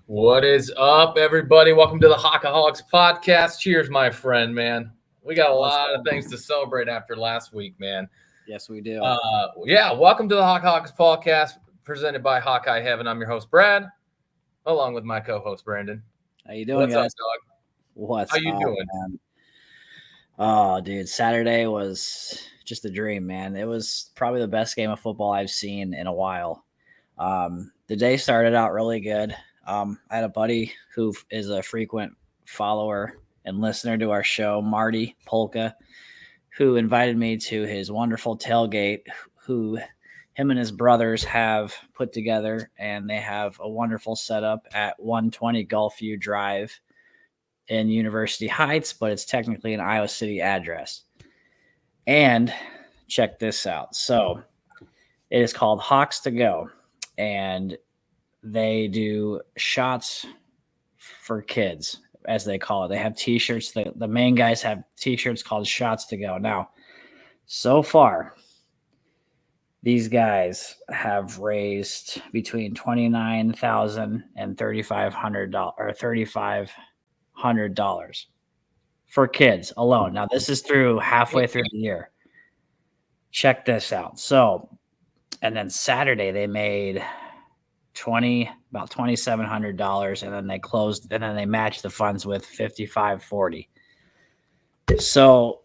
What is up, everybody? Welcome to the Hockaholics podcast. Cheers, my friend, man. We got a lot of things to celebrate after last week, man. Yes, we do. Welcome to the Hockaholics podcast presented by Hawkeye Heaven. I'm your host, Brad, along with my co-host, Brandon. How you doing, guys? Up, dog? What's How you up, doing? Man? Oh, dude, Saturday was just a dream, man. It was probably the best game of football I've seen in a while. The day started out really good. I had a buddy who is a frequent follower and listener to our show, Marty Polka, who invited me to his wonderful tailgate, who him and his brothers have put together, and they have a wonderful setup at 120 Gulfview Drive in University Heights, but it's technically an Iowa City address. And check this out. So it is called Hawks to Go, and they do shots for kids, as they call it. They have t-shirts. The main guys have t-shirts called Shots to Go. Now, so far, these guys have raised between $29,000 and $3,500 for kids alone. Now, this is through halfway through the year. Check this out. So, and then Saturday they made about $2,700, and then they closed, and then they matched the funds with $5,540. So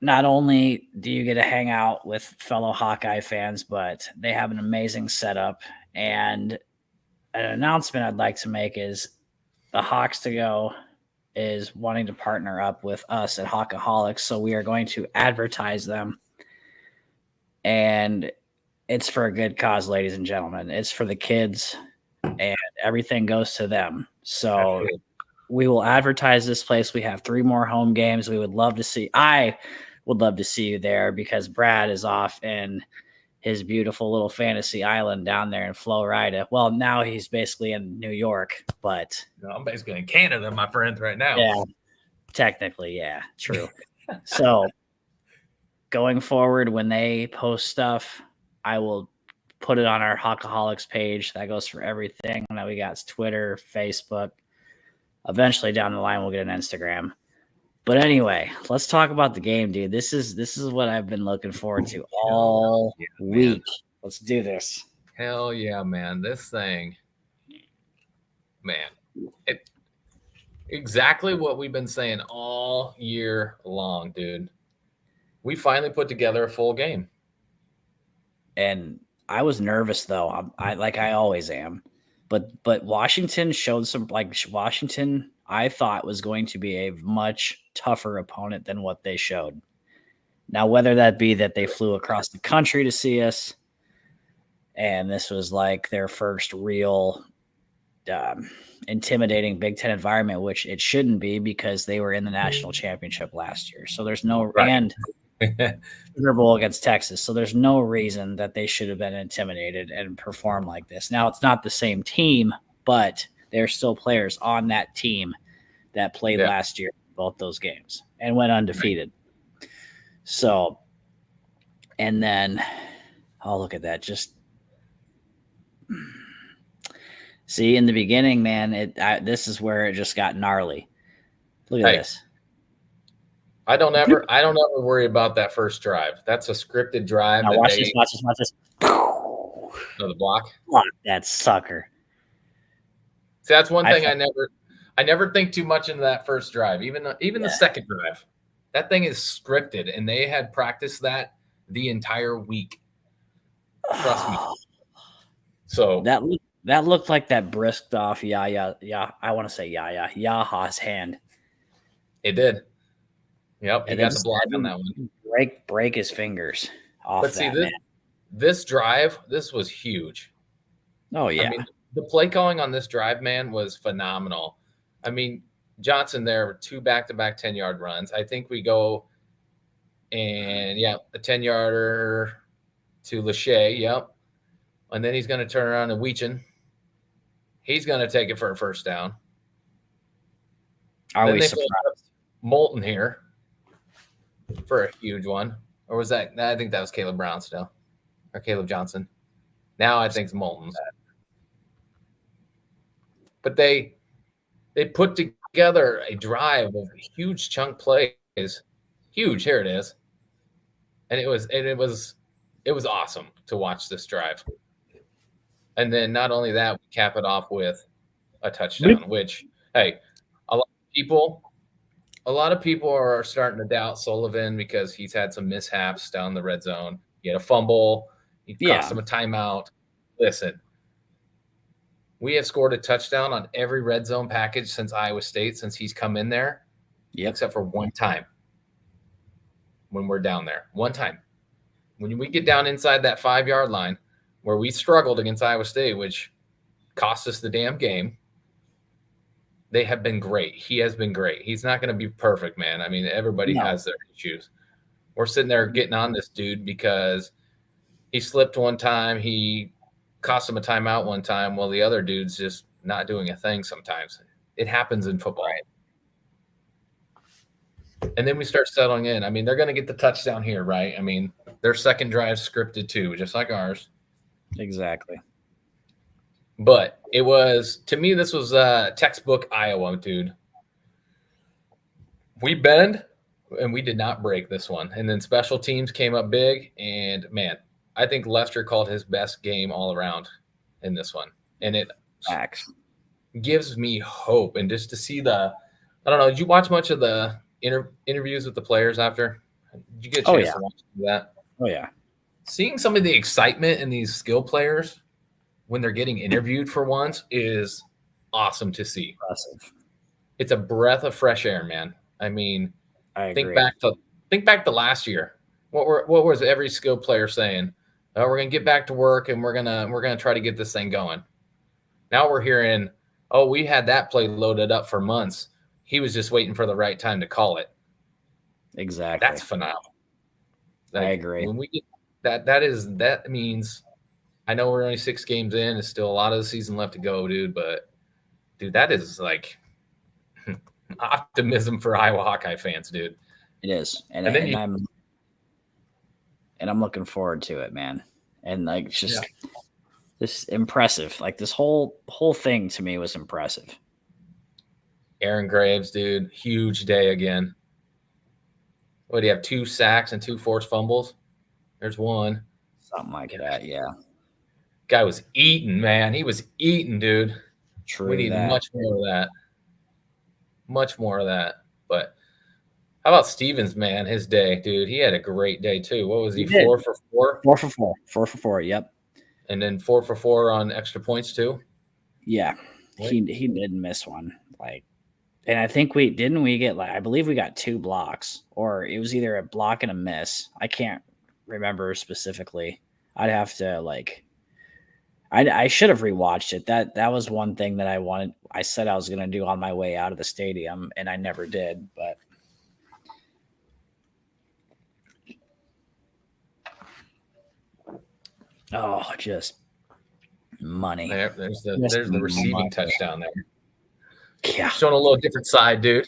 not only do you get to hang out with fellow Hawkeye fans, but they have an amazing setup. And an announcement I'd like to make is the Hawks to Go is wanting to partner up with us at Hockaholics. So we are going to advertise them. And it's for a good cause, ladies and gentlemen. It's for the kids, and everything goes to them. So we will advertise this place. We have 3 more home games. I would love to see you there, because Brad is off in his beautiful little fantasy island down there in Florida. Well, now he's basically in New York, but I'm basically in Canada, my friend, right now. Yeah, technically, yeah, true. So going forward, when they post stuff, I will put it on our Hockaholics page. That goes for everything that we got. It's Twitter, Facebook. Eventually down the line, we'll get an Instagram. But anyway, let's talk about the game, dude. This is what I've been looking forward to all week. Let's do this. Hell yeah, man. This thing, man. Exactly what we've been saying all year long, dude. We finally put together a full game. And I was nervous, though. I always am. But Washington showed some, Washington, I thought, was going to be a much tougher opponent than what they showed. Now, whether that be that they flew across the country to see us, and this was like their first real intimidating Big Ten environment, which it shouldn't be, because they were in the national championship last year. So there's no and Super Bowl against Texas. So there's no reason that they should have been intimidated and perform like this. Now, it's not the same team, but there's still players on that team that played last year in both those games and went undefeated. So, and then, oh, look at that. Just see, in the beginning, man, this is where it just got gnarly. Look at this. I don't ever worry about that first drive. That's a scripted drive. Now watch this. No, the block. Block that sucker. See, that's one thing I never think too much into that first drive. Even the second drive, that thing is scripted, and they had practiced that the entire week. Trust me. So that looked like that brisked off. I want to say Yaha's hand. It did. Yep, he got the block on that one. Break his fingers off. But see, this drive, this was huge. Oh yeah. I mean, the play calling on this drive, man, was phenomenal. I mean, Johnson there, 2 back-to-back 10-yard runs. I think we go and a 10-yarder to Lachey, yep. And then he's going to turn around to Weechin. He's going to take it for a first down. Are we surprised? Moulton here for a huge one. Or was that? I think that was Caleb Brown still. Or Caleb Johnson. Now I think it's Moulton's. but they put together a drive of huge chunk plays. Huge, here it is. And it was awesome to watch this drive. And then not only that, we cap it off with a touchdown, which, hey, a lot of people are starting to doubt Sullivan because he's had some mishaps down the red zone. He had a fumble. He cost him a timeout. Listen, we have scored a touchdown on every red zone package since Iowa State, since he's come in there, except for one time when we're down there. One time. When we get down inside that 5-yard line where we struggled against Iowa State, which cost us the damn game, they have been great. He has been great. He's not going to be perfect, man. I mean, everybody has their issues. We're sitting there getting on this dude because he slipped one time. He cost him a timeout one time. Well, the other dude's just not doing a thing sometimes. It happens in football. And then we start settling in. I mean, they're going to get the touchdown here, right? I mean, their second drive scripted too, just like ours. Exactly. But it was, to me, this was textbook Iowa, dude. We bend, and we did not break this one. And then special teams came up big, and, man, I think Lester called his best game all around in this one. And it gives me hope. And just to see I don't know, did you watch much of the interviews with the players after? Did you get a chance to watch that? Oh, yeah. Seeing some of the excitement in these skill players when they're getting interviewed for once is awesome to see. Impressive. It's a breath of fresh air, man. I mean, think back to last year. What was every skill player saying? Oh, we're gonna get back to work and we're gonna try to get this thing going. Now we're hearing, oh, we had that play loaded up for months. He was just waiting for the right time to call it. Exactly. That's phenomenal. I agree. When we get that means, I know we're only 6 games in. There's still a lot of the season left to go, dude. But, dude, that is like optimism for Iowa Hawkeye fans, dude. It is, and I'm looking forward to it, man. And like, it's just this impressive. Like this whole thing to me was impressive. Aaron Graves, dude, huge day again. What do you have? 2 sacks and 2 forced fumbles. There's one. Something like that, yeah. Guy was eating, man. He was eating, dude. True. We need much more of that. Much more of that. But how about Stevens, man? His day, dude. He had a great day too. What was he? 4 for 4? 4 for 4. 4 for 4. Yep. And then 4 for 4 on extra points too. Yeah, he didn't miss one. Like, and I think we get I believe we got 2 blocks, or it was either a block and a miss. I can't remember specifically. I'd have to I should have rewatched it. That was one thing that I said I was going to do on my way out of the stadium, and I never did. But just money. There's the receiving touchdown there. Yeah, showing a little different side, dude.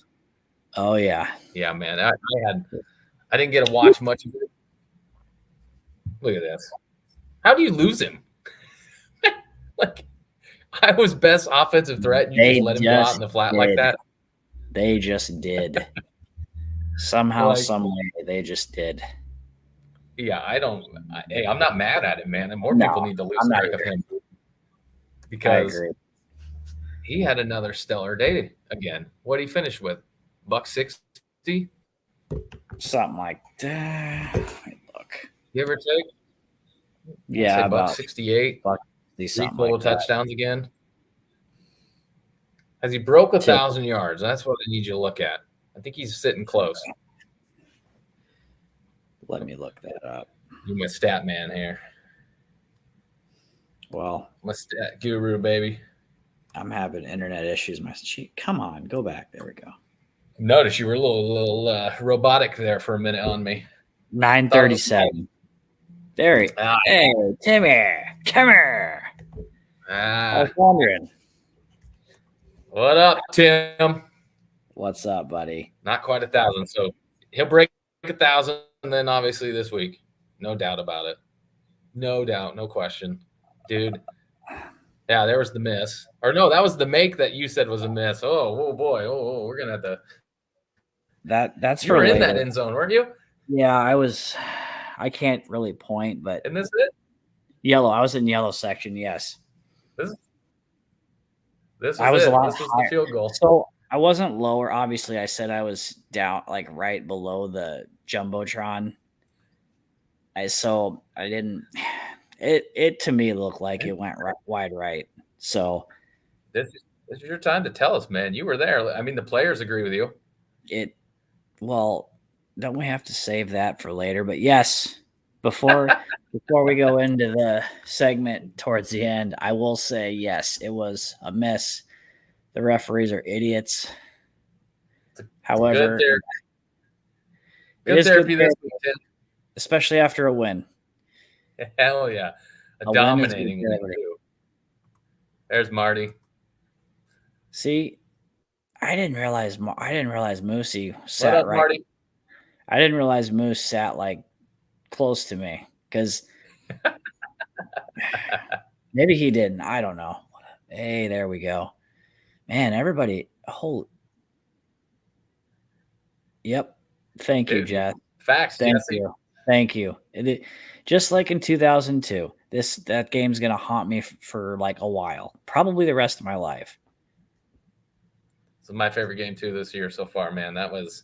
Oh yeah, yeah, man. I didn't get to watch much of it. Look at this. How do you lose him? Like, Iowa's best offensive threat, you just let him go out in the flat like that? They just did. Somehow, some way, they just did. Yeah, I'm not mad at it, man. And more people need to lose track of him. Because he had another stellar day again. What did he finish with? $160? Something like that. Look. Give or take? Yeah, about $168. 3 total like touchdowns again. Has he broke 1,000 yards? That's what I need you to look at. I think he's sitting close. Let me look that up. You're my stat man here. Well, my stat guru, baby. I'm having internet issues. Come on, go back. There we go. Notice you were a little robotic there for a minute on me. 937. There he. Hey, Timmy, come here. I was wondering. What up, Tim? What's up, buddy? Not quite 1,000, so he'll break 1,000, and then obviously this week, no doubt about it. No doubt, no question, dude. Yeah, there was the miss. Or no, that was the make that you said was a miss. Oh boy. Oh, we're gonna have to. That's You for were in later. that end zone, weren't you? Yeah, I was. I can't really point, but Isn't this it? yellow. I was in yellow section. Yes, This this I was was a it. lot This was the higher. field goal. So I wasn't lower. Obviously, I said I was down, like right below the jumbotron. I didn't. It to me looked like it went wide right. So This is your time to tell us, man. You were there. I mean, the players agree with you. it. Well, don't we have to save that for later? But yes, before we go into the segment towards the end, I will say yes, it was a miss. The referees are idiots. Good However, there. it Good is good therapy this therapy, week, especially after a win. Tim. Hell yeah. A A win is good dominating win, therapy. too. There's Marty. See, I didn't realize Moosey What sat up, right. Marty? I didn't realize Moose sat like close to me because maybe he didn't. I don't know. Hey, there we go. Man, everybody. Yep. Thank you, Dude, Jeff. facts, Thank Jesse. you. Thank you. Just like in 2002, that game's gonna haunt me for like a while, probably the rest of my life. This is my favorite game too this year so far, man. That was,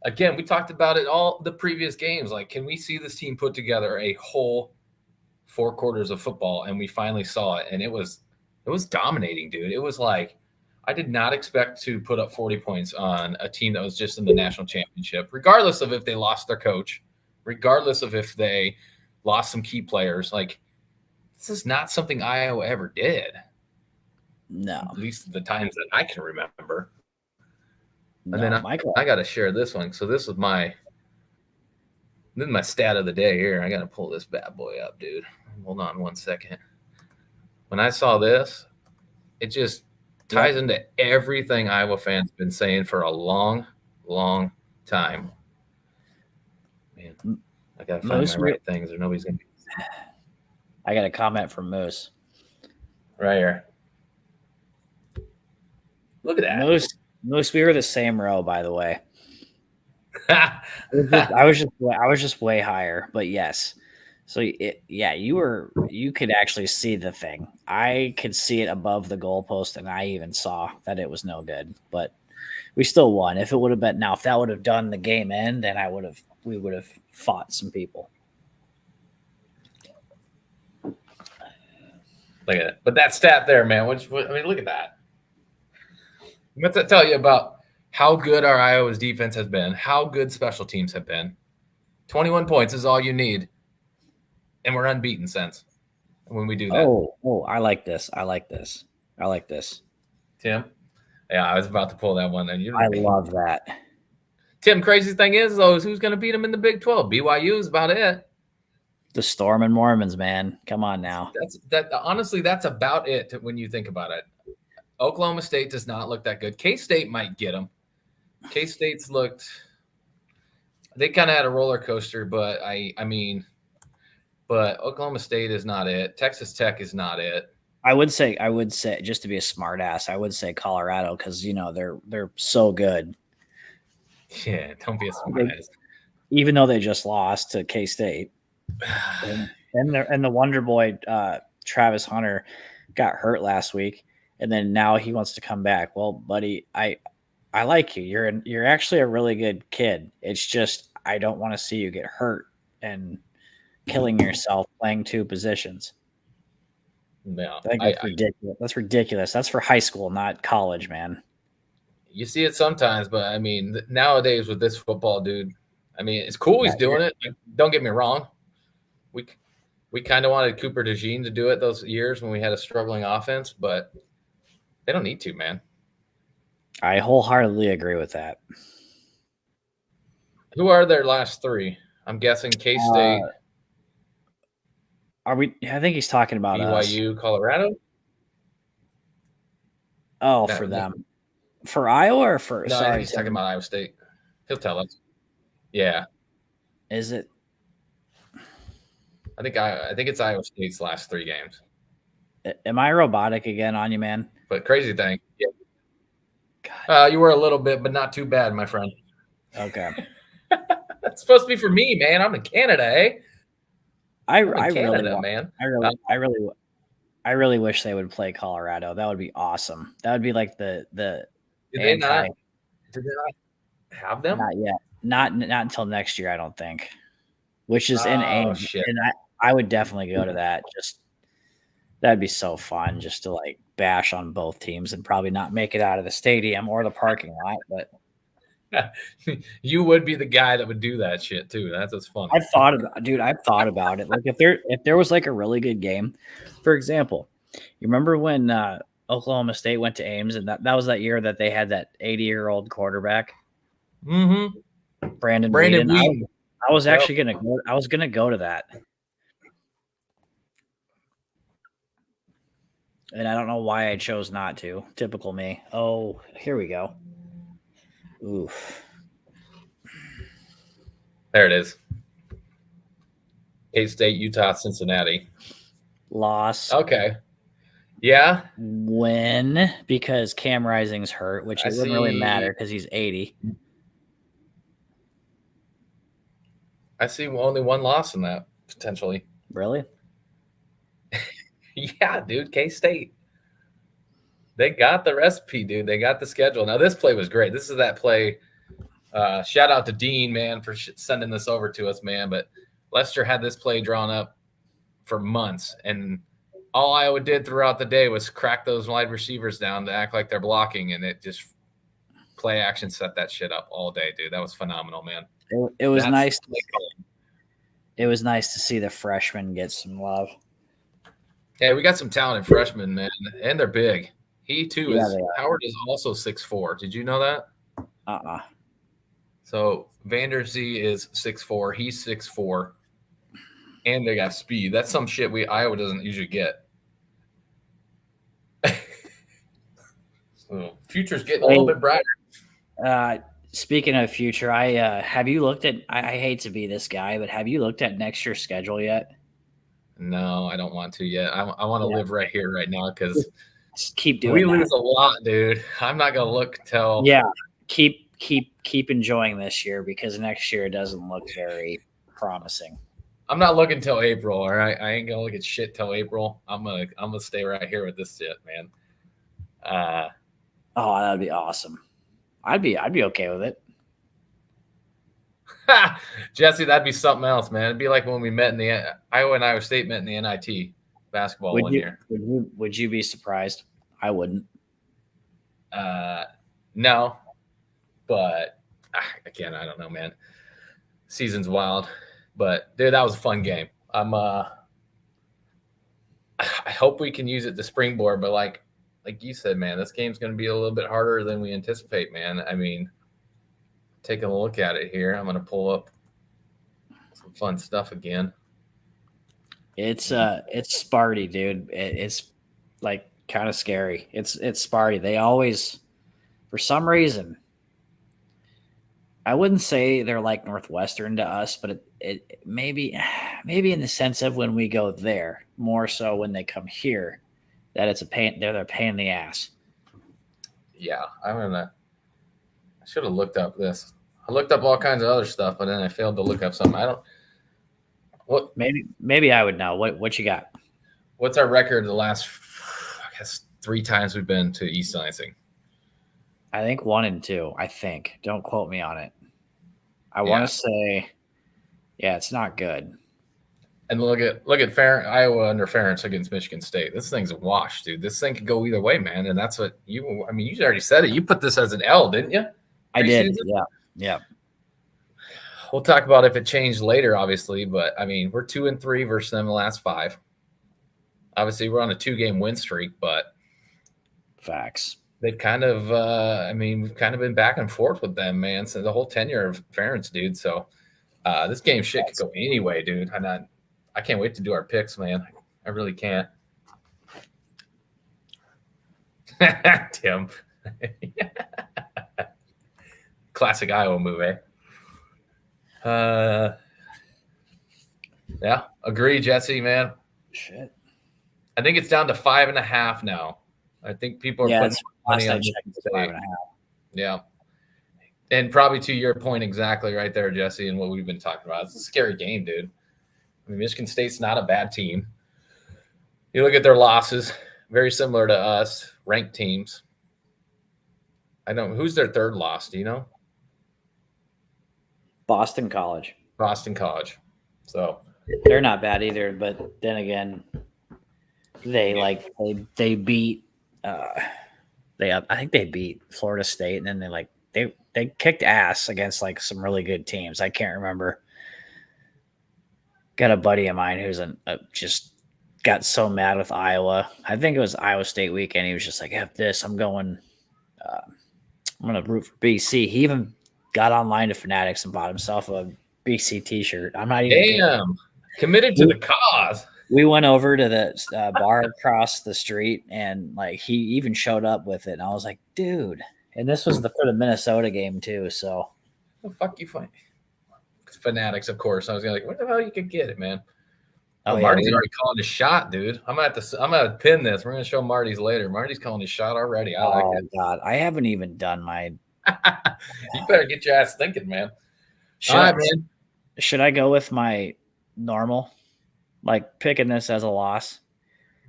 again, we talked about it all the previous games. Like, can we see this team put together a whole 4 quarters of football? And we finally saw it, and it was dominating, dude. It was like, I did not expect to put up 40 points on a team that was just in the national championship, regardless of if they lost their coach, regardless of if they lost some key players. Like, this is not something Iowa ever did. No. At least the times that I can remember. No, And then Michael. I got to share this one. So this is my stat of the day here. I got to pull this bad boy up, dude. Hold on one second. When I saw this, it just ties into everything Iowa fans have been saying for a long, long time. Man, I got to find my right things or nobody's going to. I got a comment from Moose. Right here. Look at that. Moose, we were the same row, by the way. I was just way higher, but yes. So you could actually see the thing. I could see it above the goalpost, and I even saw that it was no good. But we still won. If that would have done the game end, then we would have fought some people. Look at it. But that stat there, man. Look at that. What's that tell you about how good our Iowa's defense has been, how good special teams have been? 21 points is all you need. And we're unbeaten since when we do that. Oh, I like this. Tim? Yeah, I was about to pull that one. I love that. Tim, crazy thing is, though, is who's going to beat them in the Big 12? BYU is about it. The Storm and Mormons, man. Come on now. Honestly, that's about it when you think about it. Oklahoma State does not look that good. K-State might get them. K-State's they kind of had a roller coaster, but but Oklahoma State is not it. Texas Tech is not it. I would say, just to be a smart ass, I would say Colorado because they're so good. Yeah, don't be a smart ass. Even though they just lost to K-State, and the Wonder Boy Travis Hunter got hurt last week, and then now he wants to come back. Well, buddy, I like you. You're actually a really good kid. It's just I don't want to see you get hurt and killing yourself playing 2 positions. Yeah, I think that's ridiculous. That's ridiculous. That's for high school, not college, man. You see it sometimes, but nowadays with this football, dude, it's cool he's doing it. Don't get me wrong. We kind of wanted Cooper DeJean to do it those years when we had a struggling offense, but they don't need to, man. I wholeheartedly agree with that. Who are their last 3? I'm guessing K-State. I think he's talking about BYU, us. Colorado. Oh, for them. For Iowa or for no, sorry, he's talking about Iowa State. He'll tell us. Yeah. Is it? I think it's Iowa State's last 3 games. Am I robotic again on you, man? But crazy thing. Yeah. God. You were a little bit, but not too bad, my friend. Okay. That's supposed to be for me, man. I'm in Canada, eh? I I'm in Canada, really want. man. I really wish they would play Colorado. That would be awesome. That would be like the Did they anti. not? Did they not have them? Not yet. Not until next year, I don't think. Which is in Oh Ames, shit! and I would definitely go to that. Just that'd be so fun, just to like bash on both teams and probably not make it out of the stadium or the parking lot. But You would be the guy that would do that shit too. That's what's funny. I've thought about it. Like if there was like a really good game, for example, you remember when Oklahoma State went to Ames, and that was that year that they had that 80-year-old quarterback, Brandon Weeden. Weeden. I was actually gonna go. I was gonna go to that, and I don't know why I chose not to. Typical me. Oh, here we go. Oof. There it is. K-State, Utah, Cincinnati. Loss. Okay. Yeah. Win because Cam Rising's hurt, which it wouldn't really matter because he's 80. I see only one loss in that, potentially. Really? Yeah, dude. K-State. They got the recipe, dude. They got the schedule. Now, this play was great. This is that play. Shout out to Dean, man, for sending this over to us, man. But Lester had this play drawn up for months, and all Iowa did throughout the day was crack those wide receivers down to act like they're blocking, and it just play action set that shit up all day, dude. That was phenomenal, man. It was nice. It was nice to see the freshmen get some love. Yeah, we got some talented freshmen, man, and they're big. He too is. Howard is also 6'4". Did you know that? So Vanderzee is 6'4". He's 6'4", and they got speed. That's some shit Iowa doesn't usually get. So future's getting a little bit brighter. Speaking of future, have you looked at? I hate to be this guy, but have you looked at next year's schedule yet? No, I don't want to yet. I want to live right here, right now, because keep doing. We lose a lot, dude. I'm not gonna look till. Yeah, keep enjoying this year, because next year doesn't look very promising. I'm not looking till April. All right, I ain't gonna look at shit till April. I'm gonna stay right here with this shit, man. Oh, that'd be awesome. I'd be okay with it. Jesse, that'd be something else, man. It'd be like when we met in the Iowa and Iowa State met in the NIT basketball one year. Would you be surprised? I wouldn't. No, but again, I don't know, man. Season's wild, but dude, that was a fun game. I hope we can use it to springboard, but like you said, man, this game's going to be a little bit harder than we anticipate, man. I mean, taking a look at it here, I'm going to pull up some fun stuff again. It's Sparty, dude. It's like kind of scary. It's Sparty. They always, for some reason, I wouldn't say they're like Northwestern to us, but it maybe in the sense of when we go there, more so when they come here, that it's a pain. They're a pain in the ass. Yeah, I should have looked up this. I looked up all kinds of other stuff, but then I failed to look up something. What? Maybe I would know. What you got? What's our record the last, I guess, 3 times we've been to East Lansing? I think 1 and 2. I think. Don't quote me on it. I want to say, yeah, it's not good. And look at Iowa under Ferentz against Michigan State. This thing's a wash, dude. This thing could go either way, man. And that's what you already said it. You put this as an L, didn't you? I did. Yeah. We'll talk about if it changed later, obviously, but I mean, we're 2 and 3 versus them the last 5. Obviously, we're on a 2-game win streak, but facts. They've kind of, we've kind of been back and forth with them, man, since the whole tenure of Ferentz, dude. So this game shit could go anyway, dude. I can't wait to do our picks, man. I really can't. Tim. Classic Iowa move, eh? Yeah, agree, Jesse, man. Shit. I think it's down to 5.5 now. I think people are putting money on Michigan State. 5.5. Yeah. And probably to your point exactly right there, Jesse, and what we've been talking about. It's a scary game, dude. I mean, Michigan State's not a bad team. You look at their losses, very similar to us, ranked teams. I don't. Who's their third loss? Do you know? Boston College. Boston College. So they're not bad either, but then again, they beat. I think they beat Florida State, and then they kicked ass against like some really good teams. I can't remember. Got a buddy of mine who's just got so mad with Iowa. I think it was Iowa State weekend. He was just like, "F this! I'm going to root for BC." He even got online to Fanatics and bought himself a BC T-shirt. I'm not even committed to the cause. We went over to the bar across the street, and like he even showed up with it. And I was like, "Dude!" And this was for the Minnesota game too. So, the fuck you find Fanatics, of course. I was like, "Where the hell you could get it, man?" Oh, Marty's already calling his shot, dude. I'm gonna pin this. We're gonna show Marty's later. Marty's calling his shot already. I like it. Oh God, I haven't even done my. You better get your ass thinking, man. All right, man. Should I go with my normal, like picking this as a loss?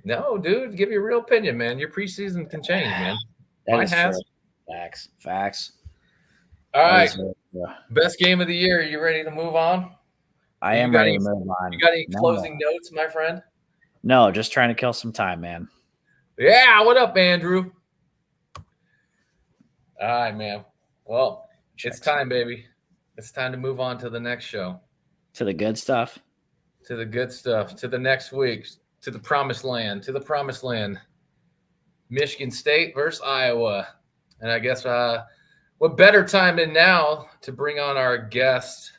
No, dude. Give your real opinion, man. Your preseason can change, man. Mine has facts. All right. Best game of the year. Are you ready to move on? I am ready to move on. You got any closing notes, my friend? No, just trying to kill some time, man. Yeah, what up, Andrew? All right, man. Well, it's time, baby. It's time to move on to the next show. To the good stuff. To the good stuff. To the next week. To the promised land. To the promised land. Michigan State versus Iowa. And I guess what better time than now to bring on our guest,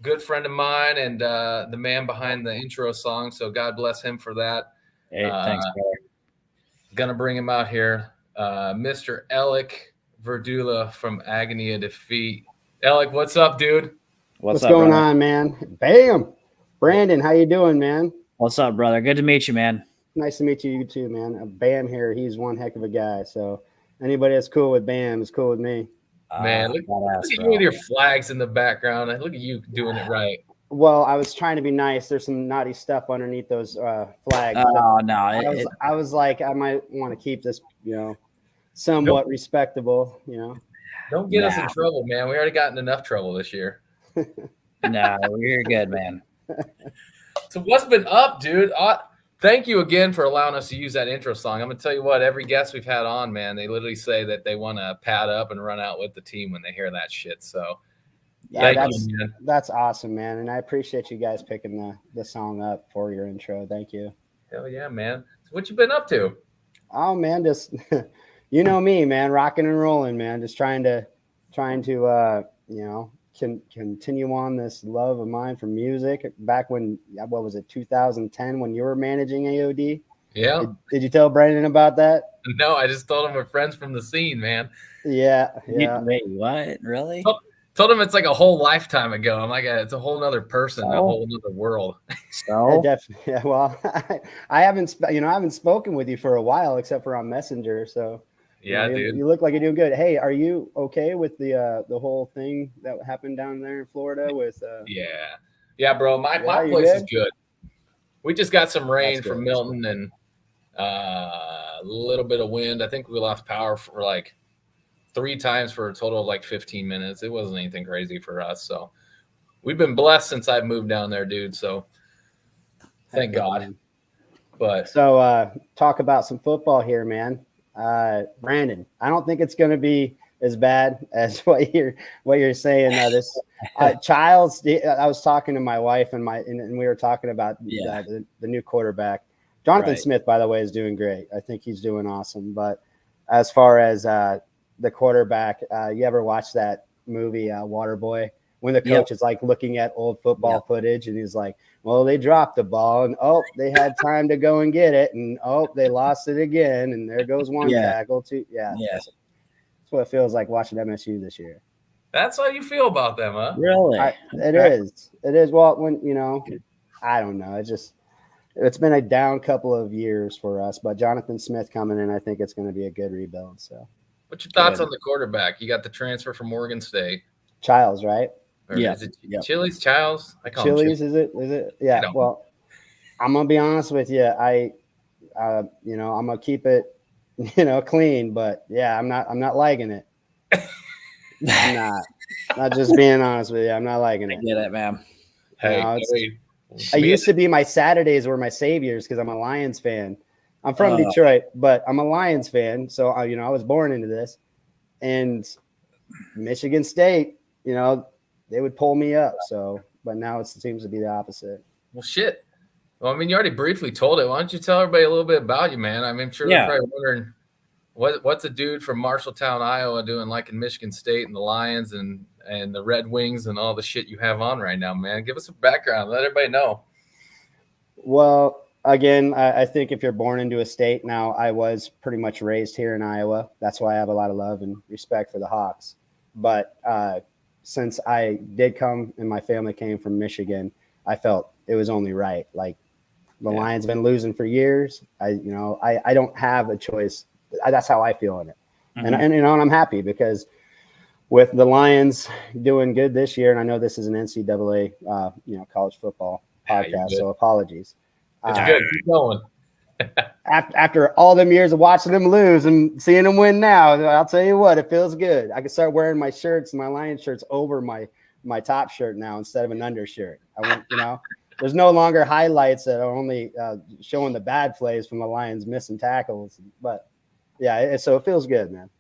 good friend of mine and the man behind the intro song. So God bless him for that. Hey, thanks, brother. Gonna bring him out here. Mr. Elick Verdulla from Agony of Defeat. Elick, what's up, dude? What's up, going on, man? Bam! Brandon, how you doing, man? What's up, brother? Good to meet you, man. Nice to meet you too, man. Bam here, he's one heck of a guy. So anybody that's cool with Bam is cool with me. Man, look at you with your flags in the background. Look at you doing it right. Well, I was trying to be nice. There's some naughty stuff underneath those flags. Oh, no. I was like, I might want to keep this, somewhat respectable, Don't get us in trouble, man. We already gotten enough trouble this year. No, you're good, man. So what's been up, dude? Thank you again for allowing us to use that intro song. I'm going to tell you what, every guest we've had on, man, they literally say that they want to pad up and run out with the team when they hear that shit. So that's awesome, man. And I appreciate you guys picking the song up for your intro. Thank you. Hell yeah, man. So what you been up to? Oh, man, just, you know me, man, rocking and rolling, man. Just trying to continue on this love of mine for music. Back when, 2010 when you were managing AOD? Yeah. Did you tell Brandon about that? No, I just told him we're friends from the scene, man. Yeah. Wait, what? Really? Told him it's like a whole lifetime ago. I'm like, it's a whole nother person, a whole other world. So definitely. Yeah, well, I haven't spoken with you for a while, except for on Messenger. So yeah, dude, you look like you're doing good. Hey, are you okay with the whole thing that happened down there in Florida with? Yeah, bro. My place is good. We just got some rain from Milton and a little bit of wind. I think we lost power for like 3 times for a total of like 15 minutes. It wasn't anything crazy for us. So we've been blessed since I moved down there, dude. So thank God. But so talk about some football here, man. Brandon, I don't think it's going to be as bad as what you're saying. This Childs. I was talking to my wife and we were talking about the new quarterback. Jonathan Smith, by the way, is doing great. I think he's doing awesome. But as far as the quarterback, you ever watch that movie Waterboy? When the coach is like looking at old football footage and he's like, well, they dropped the ball and they had time to go and get it and they lost it again and there goes one tackle too. That's what it feels like watching MSU this year. That's how you feel about them, huh? Really? It is. Well, when I don't know. It's just it's been a down couple of years for us, but Jonathan Smith coming in, I think it's going to be a good rebuild. So, what's your thoughts on the quarterback? You got the transfer from Oregon State. Childs, right? Or is it Chili's? Childs? I call Chili's, him Chili's. Is it? Yeah. Well, I'm gonna be honest with you. I'm gonna keep it, clean. But yeah, I'm not liking it. I'm not just being honest with you. I'm not liking it. I get it, man. Hey, I used to be my Saturdays were my saviors because I'm a Lions fan. I'm from Detroit, but I'm a Lions fan. So I was born into this, and Michigan State, they would pull me up. So, but now it seems to be the opposite. Well, shit. Well, I mean, you already briefly told it. Why don't you tell everybody a little bit about you, man? I mean, I'm sure they're probably wondering what's a dude from Marshalltown, Iowa, doing like in Michigan State and the Lions and the Red Wings and all the shit you have on right now, man. Give us a background. Let everybody know. Well, again, I think if you're born into a state now, I was pretty much raised here in Iowa. That's why I have a lot of love and respect for the Hawks. But since I did come and my family came from Michigan, I felt it was only right. Like the Lions been losing for years. I don't have a choice. That's how I feel in it. Mm-hmm. And I'm happy because with the Lions doing good this year, and I know this is an NCAA, college football podcast, so apologies. It's good. Keep going. After all them years of watching them lose and seeing them win now, I'll tell you what, it feels good. I can start wearing my shirts, my Lions shirts over my top shirt now instead of an undershirt. There's no longer highlights that are only showing the bad plays from the Lions missing tackles. But yeah, so it feels good, man.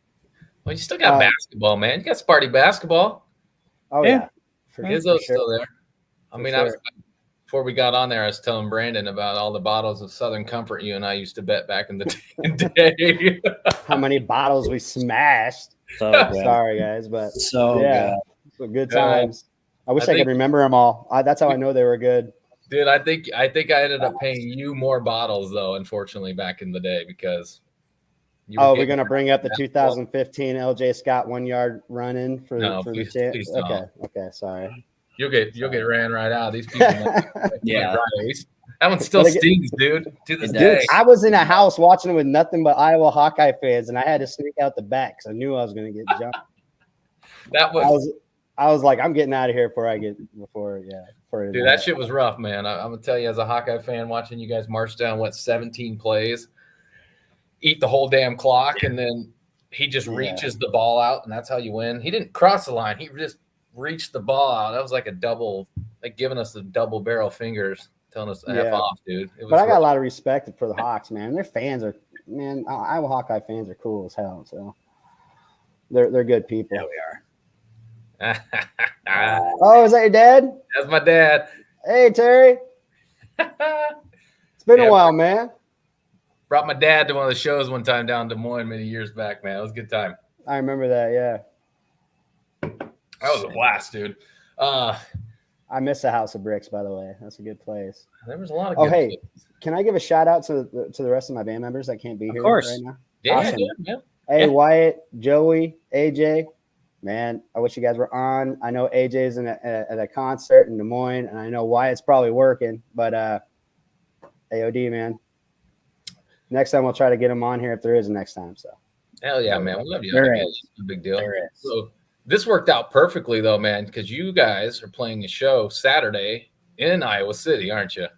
Well, you still got basketball, man. You got Sparty basketball. Oh yeah, Izzo's still there. I mean, before we got on there, I was telling Brandon about all the bottles of Southern Comfort you and I used to bet back in the day. How many bottles we smashed. So sorry, guys, but good times. I wish I could remember them all. That's how I know they were good. Dude, I think I ended up paying you more bottles, though, unfortunately, back in the day because we're going to bring up the 2015 LJ Scott 1 yard run in for the chance. Okay, sorry. You'll get ran right out. These people, that one still stings, dude. To this day, I was in a house watching it with nothing but Iowa Hawkeye fans, and I had to sneak out the back because I knew I was going to get jumped. I was like, I'm getting out of here before. Dude, that shit was rough, man. I'm gonna tell you, as a Hawkeye fan, watching you guys march down 17 plays, eat the whole damn clock, and then he just reaches the ball out, and that's how you win. He didn't cross the line; he just reached the ball out. That was like a double, like giving us the double barrel fingers, telling us to F off, dude. But I got a lot of respect for the Hawks, man. Their fans Iowa Hawkeye fans are cool as hell. So they're good people. Yeah, we are. Oh, is that your dad? That's my dad. Hey, Terry. It's been a while, man. Brought my dad to one of the shows one time down in Des Moines many years back, man. It was a good time. I remember that, yeah. That was a blast, dude. I miss the House of Bricks, by the way. That's a good place. There was a lot of good places. Can I give a shout out to the rest of my band members that can't be here right now? Yeah, awesome. Yeah. Hey, Wyatt, Joey, AJ. Man, I wish you guys were on. I know AJ's at a concert in Des Moines, and I know Wyatt's probably working, but AOD, man. Next time we'll try to get him on here if there is a next time. So, hell yeah, man. We love you. There is. No big deal. There is. So this worked out perfectly, though, man, because you guys are playing a show Saturday in Iowa City, aren't you?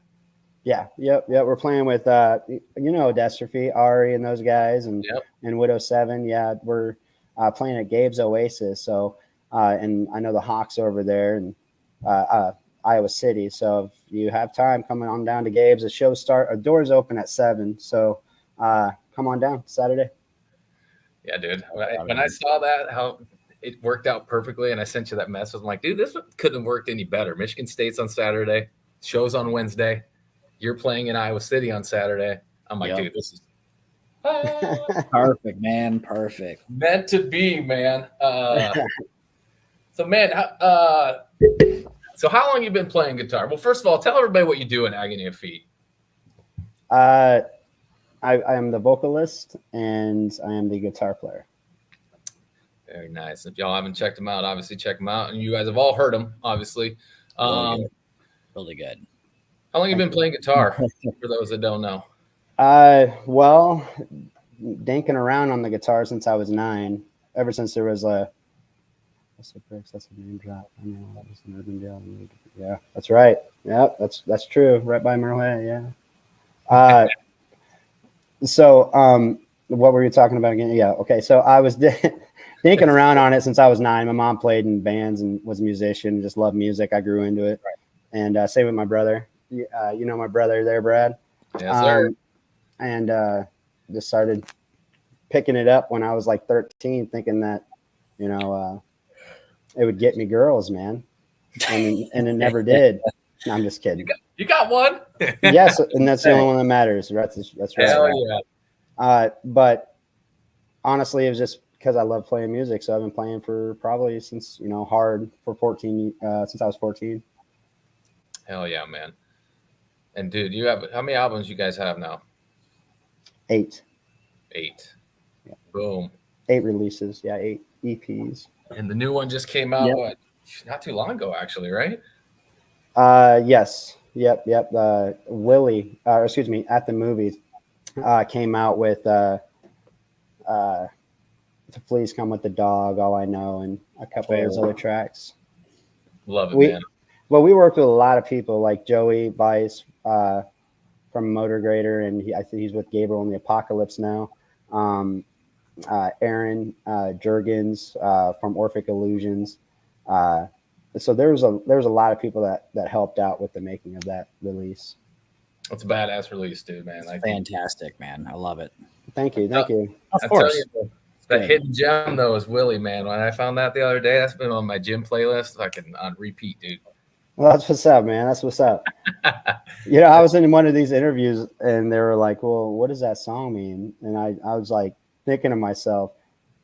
Yeah. Yep. We're playing with Dystrophy, Ari, and those guys, and Widow 7. Yeah, we're playing at Gabe's Oasis. So, and I know the Hawks over there and Iowa City. So if you have time, coming on down to Gabe's. The doors open at 7. So come on down Saturday. Yeah, dude. When I saw that, how it worked out perfectly, and I sent you that message, I'm like, dude, this couldn't have worked any better. Michigan State's on Saturday. Show's on Wednesday. You're playing in Iowa City on Saturday. I'm like, dude, this is perfect, man. Perfect. Meant to be, man. So, man, so how long you been playing guitar? Well, first of all, tell everybody what you do in Agony of Defeat. I am the vocalist and I am the guitar player. Very nice. If y'all haven't checked them out, obviously check them out. And you guys have all heard them, obviously. Really good. How long have you been playing guitar? For those that don't know. Well, dinking around on the guitar since I was 9. Ever since there was a that's a name drop. I know that was an urban jail. Yeah, that's right. Yep, that's true. Right by Merle. Yeah. So what were you talking about again? Yeah. Okay. So I was dinking around on it since I was 9. My mom played in bands and was a musician. Just loved music. I grew into it. And same with my brother. You know my brother there, Brad. Yes, sir. And just started picking it up when I was like 13, thinking that, it would get me girls, man. And it never did. No, I'm just kidding. You got one. Yes, and that's the only one that matters. That's right. Hell yeah. But honestly, it was just because I love playing music. So I've been playing for probably since, hard for 14, since I was 14. Hell yeah, man. And dude, how many albums you guys have now? 8. 8. Yeah. Boom. 8 releases. Yeah, 8 EPs. And the new one just came out, what? Not too long ago, actually, right? Yes. Yep. Willie, At the Movies, came out with To Please Come with the Dog, All I Know, and a couple of those other tracks. Love it, man. Well, we worked with a lot of people like Joey Bice from Motor Grader, and I think he's with Gabriel in the Apocalypse now. Aaron Jurgens from Orphic Illusions. So there was a lot of people that helped out with the making of that release. It's a badass release, dude, man. Fantastic, man. I love it. Thank you. Of course. That hidden gem though is Willie, man. When I found that the other day, that's been on my gym playlist. I can on repeat, dude. Well, that's what's up, man. That's what's up. I was in one of these interviews and they were like, well, what does that song mean? And I was like thinking to myself,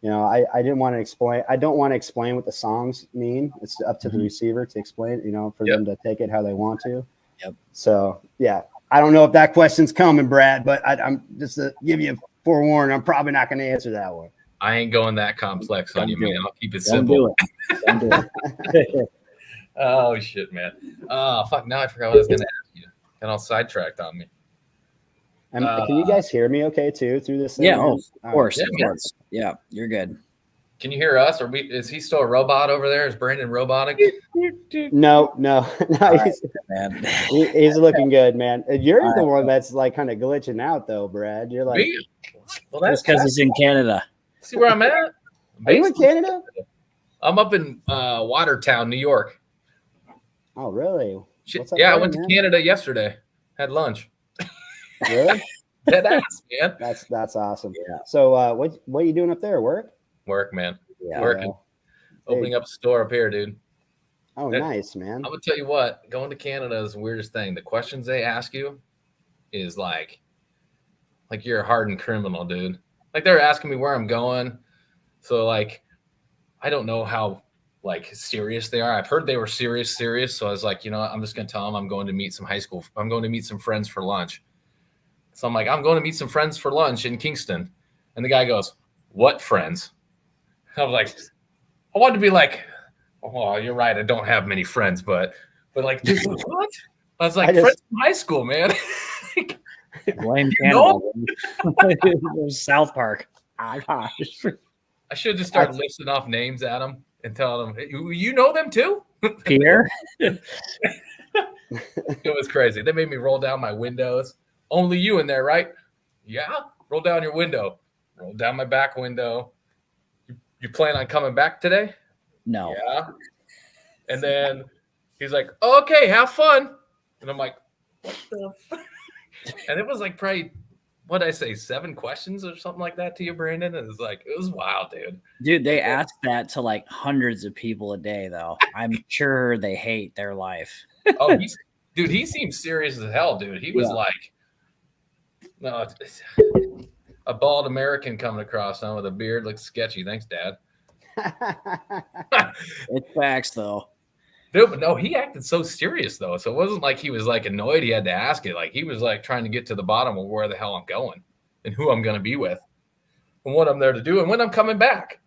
I didn't want to explain. I don't want to explain what the songs mean. It's up to the receiver to explain, for them to take it how they want to. Yep. So, yeah, I don't know if that question's coming, Brad, but I'm just to give you a forewarning, I'm probably not going to answer that one. I ain't going that complex on you, man. I'll keep it Don't simple. Don't do it. Oh, shit, man. Oh, fuck. Now I forgot what I was going to ask you. Got all sidetracked on me. Can you guys hear me okay, too, through this thing? Yeah, of course. Yeah, Of course. Yeah, you're good. Can you hear us? Is he still a robot over there? Is Brandon robotic? No. Right, man. He's looking good, man. You're the one that's like kind of glitching out, though, Brad. You're like, Me? Well, that's because he's in Canada. See where I'm at? Are you in Canada? I'm up in Watertown, New York. Oh, really? Yeah, I went to Canada yesterday. Had lunch. Really? Dead ass, man. That's awesome. Yeah. So what are you doing up there? Work, man. Yeah. Working. Opening up a store up here, dude. Oh, nice, man. I'm gonna tell you what, going to Canada is the weirdest thing. The questions they ask you is like you're a hardened criminal, dude. Like they're asking me where I'm going. So like I don't know how serious they are. I've heard they were serious. So I was like, I'm just gonna tell them I'm going to meet some I'm going to meet some friends for lunch. So I'm like, I'm going to meet some friends for lunch in Kingston. And the guy goes, what friends? I was like, I wanted to be like, oh, you're right. I don't have many friends, but like, dude, what? I was like, friends from high school, man. Blame Canada. South Park. I should have just started listing off names at them and telling them, you know them too? Pierre? It was crazy. They made me roll down my windows. Only you in there, right? Yeah. Roll down your window. Roll down my back window. You plan on coming back today? No. Yeah. And then he's like, oh, okay, have fun. And I'm like, what the fuck? And it was like probably, what did I say, 7 questions or something like that to you, Brandon? And it was wild, dude. Dude, they ask that to like hundreds of people a day, though. I'm sure they hate their life. Oh, he seems serious as hell, dude. He was like, no, a bald American coming across now with a beard looks sketchy. Thanks, Dad. It's facts, though. Dude, but no, he acted so serious, though. So it wasn't like he was like annoyed he had to ask it. Like he was like trying to get to the bottom of where the hell I'm going and who I'm going to be with and what I'm there to do and when I'm coming back.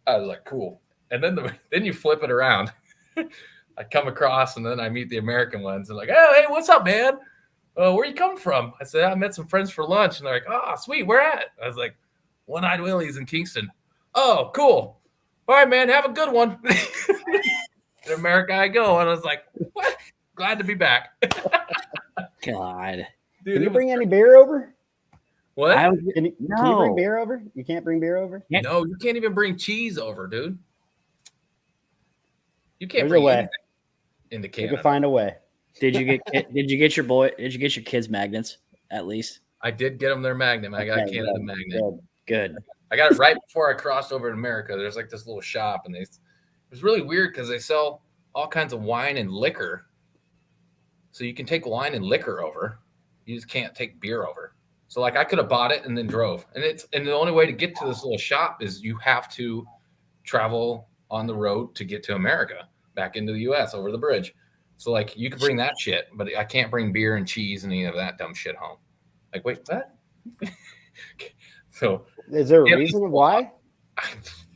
I was like, cool. And then you flip it around. I come across and then I meet the American ones and like, oh, hey, what's up, man? oh, where you come from? I said, I met some friends for lunch. And they're like, oh, sweet, where at? I was like, One-Eyed Willie's in Kingston. Oh, cool. All right, man, have a good one. In America I go. And I was like, what? Glad to be back. God. Dude, Can you it bring was- any beer over? What? Can you bring beer over? You can't bring beer over? No, you can't even bring cheese over, dude. You can't There's bring a way. anything into You Canada. can find a way. Did you get your kids magnets at least? I did get them their Magnum. I got Okay, Canada good, Magnum. Good. I got it right before I crossed over to America. There's like this little shop, and it was really weird because they sell all kinds of wine and liquor. So you can take wine and liquor over. You just can't take beer over. So like I could have bought it and then drove. And the only way to get to this little shop is you have to travel on the road to get to America, back into the US over the bridge. So like you could bring that shit, but I can't bring beer and cheese and any of that dumb shit home. Like, wait, what? So Is there a reason why?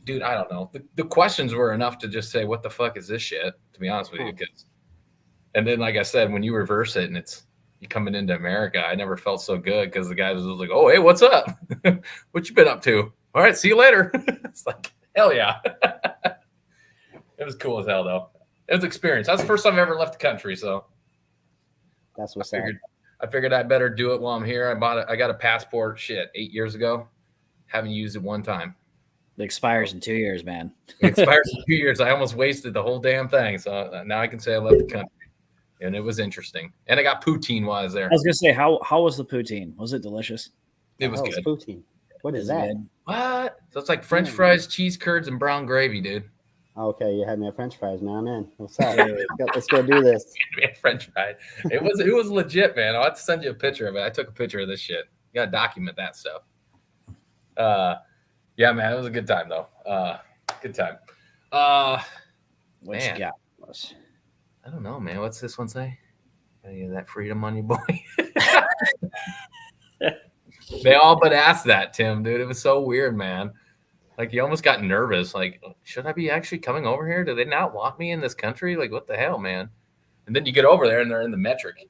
dude, I don't know. The questions were enough to just say, what the fuck is this shit? To be honest with you. And then, like I said, when you reverse it and it's you coming into America, I never felt so good because the guy was like, oh, hey, what's up? What you been up to? All right, see you later. It's like, hell yeah. It was cool as hell, though. It was an experience. That's the first time I ever left the country, so That's what's up. I figured I better do it while I'm here. I got a passport 8 years ago. Haven't used it one time. It expires in 2 years, man. It expires in 2 years. I almost wasted the whole damn thing. So now I can say I left the country. And it was interesting. And I got poutine while I was there. I was gonna say, how was the poutine? Was it delicious? It was Oh, good. Poutine. What is that? Good. What? So it's like French fries, cheese curds, and brown gravy, dude. Okay, you had me at French fries, man. I'm in. What's up? Let's go do this. French fries. It was legit, man. I'll have to send you a picture of it. I took a picture of this shit. You gotta document that stuff. Yeah, man, it was a good time though. Good time. What Man. you got? I don't know, man. What's this one say? Any of that freedom on you, boy? They all but asked that, Tim, dude. It was so weird, man. Like you almost got nervous. Like, should I be actually coming over here? Do they not want me in this country? Like, what the hell, man? And then you get over there and they're in the metric.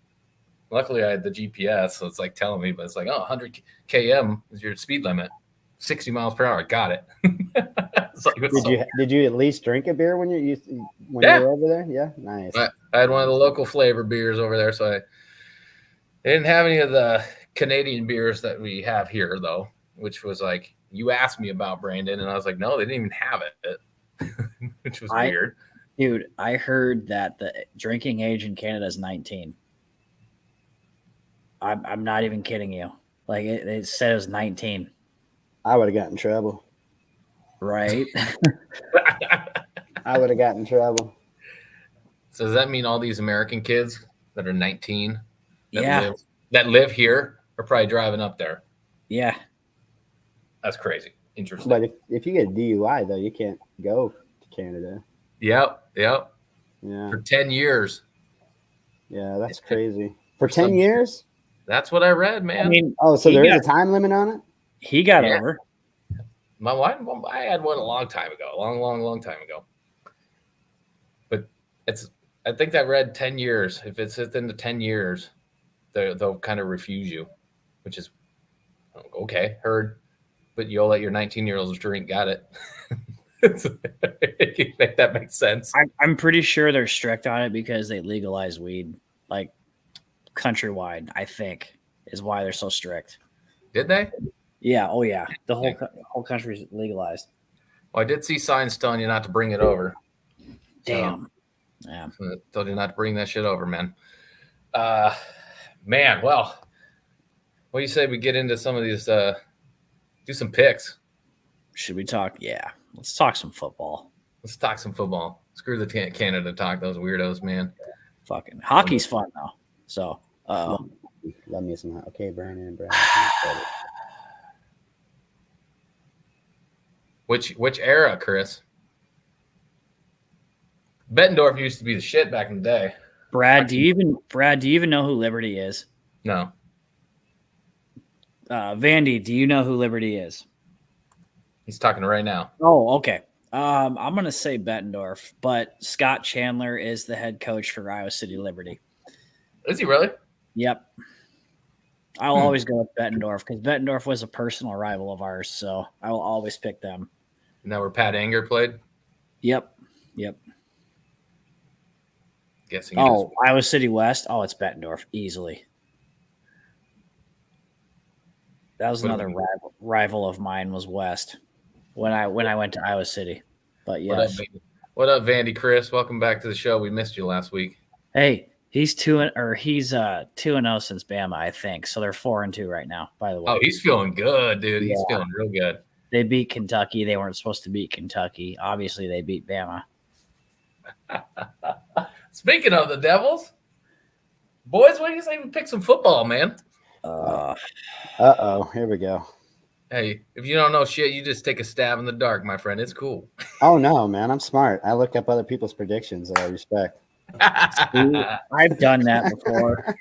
Luckily, I had the GPS, so it's like telling me, but it's like, 100 km is your speed limit. 60 miles per hour. Got it. Like, Did you at least drink a beer when you were over there? Yeah, nice. I had one of the local flavor beers over there, so they didn't have any of the Canadian beers that we have here, though, which was like you asked me about, Brandon, and I was like, no, they didn't even have it, which was weird. Dude, I heard that the drinking age in Canada is 19. I'm not even kidding you. Like it said it was 19. I would have gotten in trouble. Right? I would have gotten in trouble. So does that mean all these American kids that are 19 that live here are probably driving up there? Yeah. That's crazy. Interesting. But if you get a DUI, though, you can't go to Canada. Yep. Yeah. For 10 years. Yeah, that's crazy. For 10 years? That's what I read, man. I mean, so there is a time limit on it? He got over. My wife, I had one a long time ago, long time ago. But I think I read 10 years. If it's within the 10 years, they'll kind of refuse you, which is okay, heard. But you'll let your 19-year-olds drink. Got it. Make that make sense. I'm pretty sure they're strict on it because they legalize weed like countrywide, I think, is why they're so strict. Did they? Yeah. Oh, yeah. The whole country's legalized. Well, I did see signs telling you not to bring it over. Damn. Yeah. So told you not to bring that shit over, man. Man, well, what do you say we get into some of these, do some picks? Should we talk? Yeah. Let's talk some football. Let's talk some football. Screw the Canada talk, those weirdos, man. Fucking hockey's fun, though. So, Love me some. Okay, Brandon. Which era, Chris? Bettendorf used to be the shit back in the day. Brad, do you even know who Liberty is? No. Vandy, do you know who Liberty is? He's talking right now. Oh, okay. I'm gonna say Bettendorf, but Scott Chandler is the head coach for Iowa City Liberty. Is he really? Yep. I'll always go with Bettendorf because Bettendorf was a personal rival of ours, so I will always pick them. And that where Pat Anger played? Yep. Guessing. Oh, Iowa City West. Oh, it's Bettendorf easily. That was another rival of mine was West when I went to Iowa City. But yes. What up, Vandy Chris? Welcome back to the show. We missed you last week. Hey, he's 2-0 since Bama, I think. So they're 4-2 right now, by the way. Oh, he's feeling good, dude. He's feeling real good. They beat Kentucky. They weren't supposed to beat Kentucky. Obviously, they beat Bama. Speaking of the Devils, boys, what do you say we pick some football, man? Here we go. Hey, if you don't know shit, you just take a stab in the dark, my friend. It's cool. Oh no, man, I'm smart. I look up other people's predictions that I respect. I've done that before.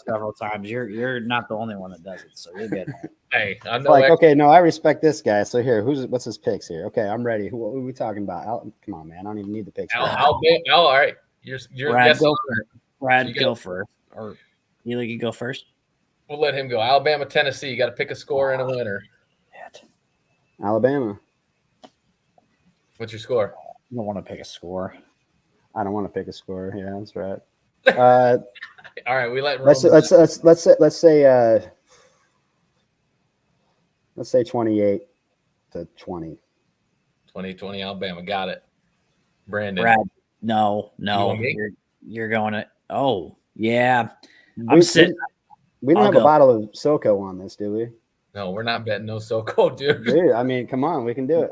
Several times. You're not the only one that does it, so you're good. Hey, I know. Okay, no, I respect this guy. So here, what's his picks here? Okay, I'm ready. What are we talking about? Come on, man. I don't even need the picks. All right. You're Brad, go first. Or Elick, you go first. We'll let him go. Alabama, Tennessee. You got to pick a score and a winner. Alabama. What's your score? You don't want to pick a score. I don't want to pick a score. Yeah, that's right. All right, we let. Let's say 28-20. 2020 Alabama. Got it. Brandon. Brad, no. You're going to. Oh yeah, I'm sitting. We don't have a bottle of SoCo on this, do we? No, we're not betting no SoCo, dude. Dude, I mean, come on, we can do it.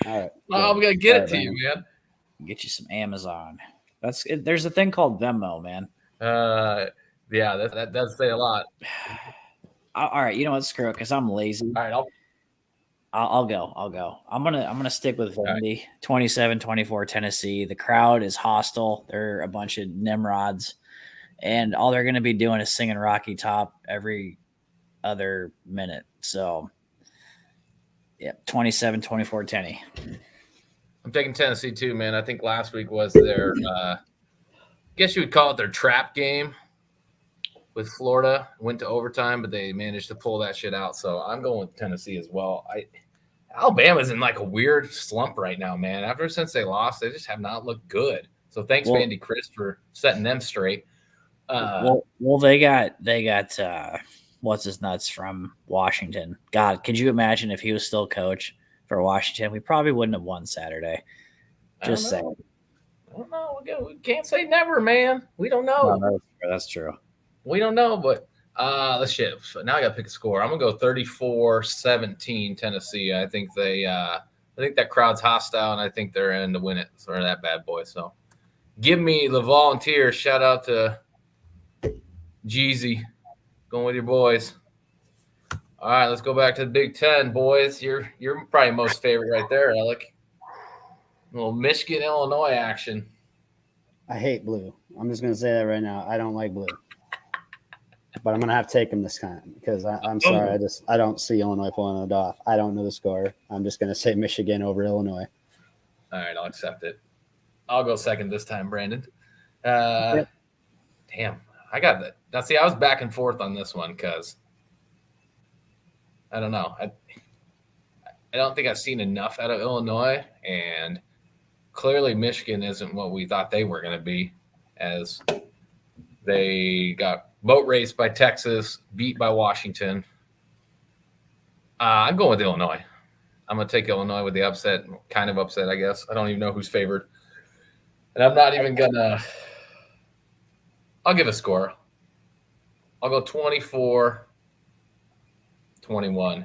All right. Oh, we gotta get it to you, man. Get you some Amazon. There's a thing called Venmo, man. Yeah, that does say a lot. All right, you know what? Screw it, because I'm lazy. All right, I'll go. I'm gonna stick with Vandy. 27-24 Tennessee. The crowd is hostile. They're a bunch of nimrods, and all they're gonna be doing is singing Rocky Top every other minute. So, yeah, 27-24 Tennessee. I'm taking Tennessee too, man. I think last week was their, I guess you would call it their trap game with Florida. Went to overtime, but they managed to pull that shit out. So I'm going with Tennessee as well. Alabama's in like a weird slump right now, man. Ever since they lost, they just have not looked good. So thanks, Vandy Chris, for setting them straight. They got what's his nuts from Washington. God, could you imagine if he was still coach for Washington? We probably wouldn't have won Saturday. Just saying. I don't know. We can't say never, man. We don't know. No, that's true. We don't know, but let's shit. So now I got to pick a score. I'm gonna go 34-17 Tennessee. I think that crowd's hostile, and I think they're in to win it. So they're that bad boy. So give me the Volunteers. Shout out to Jeezy. Going with your boys. All right, let's go back to the Big Ten, boys. You're probably most favorite right there, Elick. A little Michigan, Illinois action. I hate blue. I'm just going to say that right now. I don't like blue. But I'm going to have to take them this time because I'm sorry. I don't see Illinois pulling it off. I don't know the score. I'm just going to say Michigan over Illinois. All right, I'll accept it. I'll go second this time, Brandon. Yep. Damn, I got that. Now, see, I was back and forth on this one because I don't know. I don't think I've seen enough out of Illinois, and clearly Michigan isn't what we thought they were going to be, as they got boat raced by Texas, beat by Washington. I'm going with Illinois. I'm going to take Illinois with the upset, kind of upset, I guess. I don't even know who's favored. And I'm not even going to – I'll give a score. I'll go 24-21,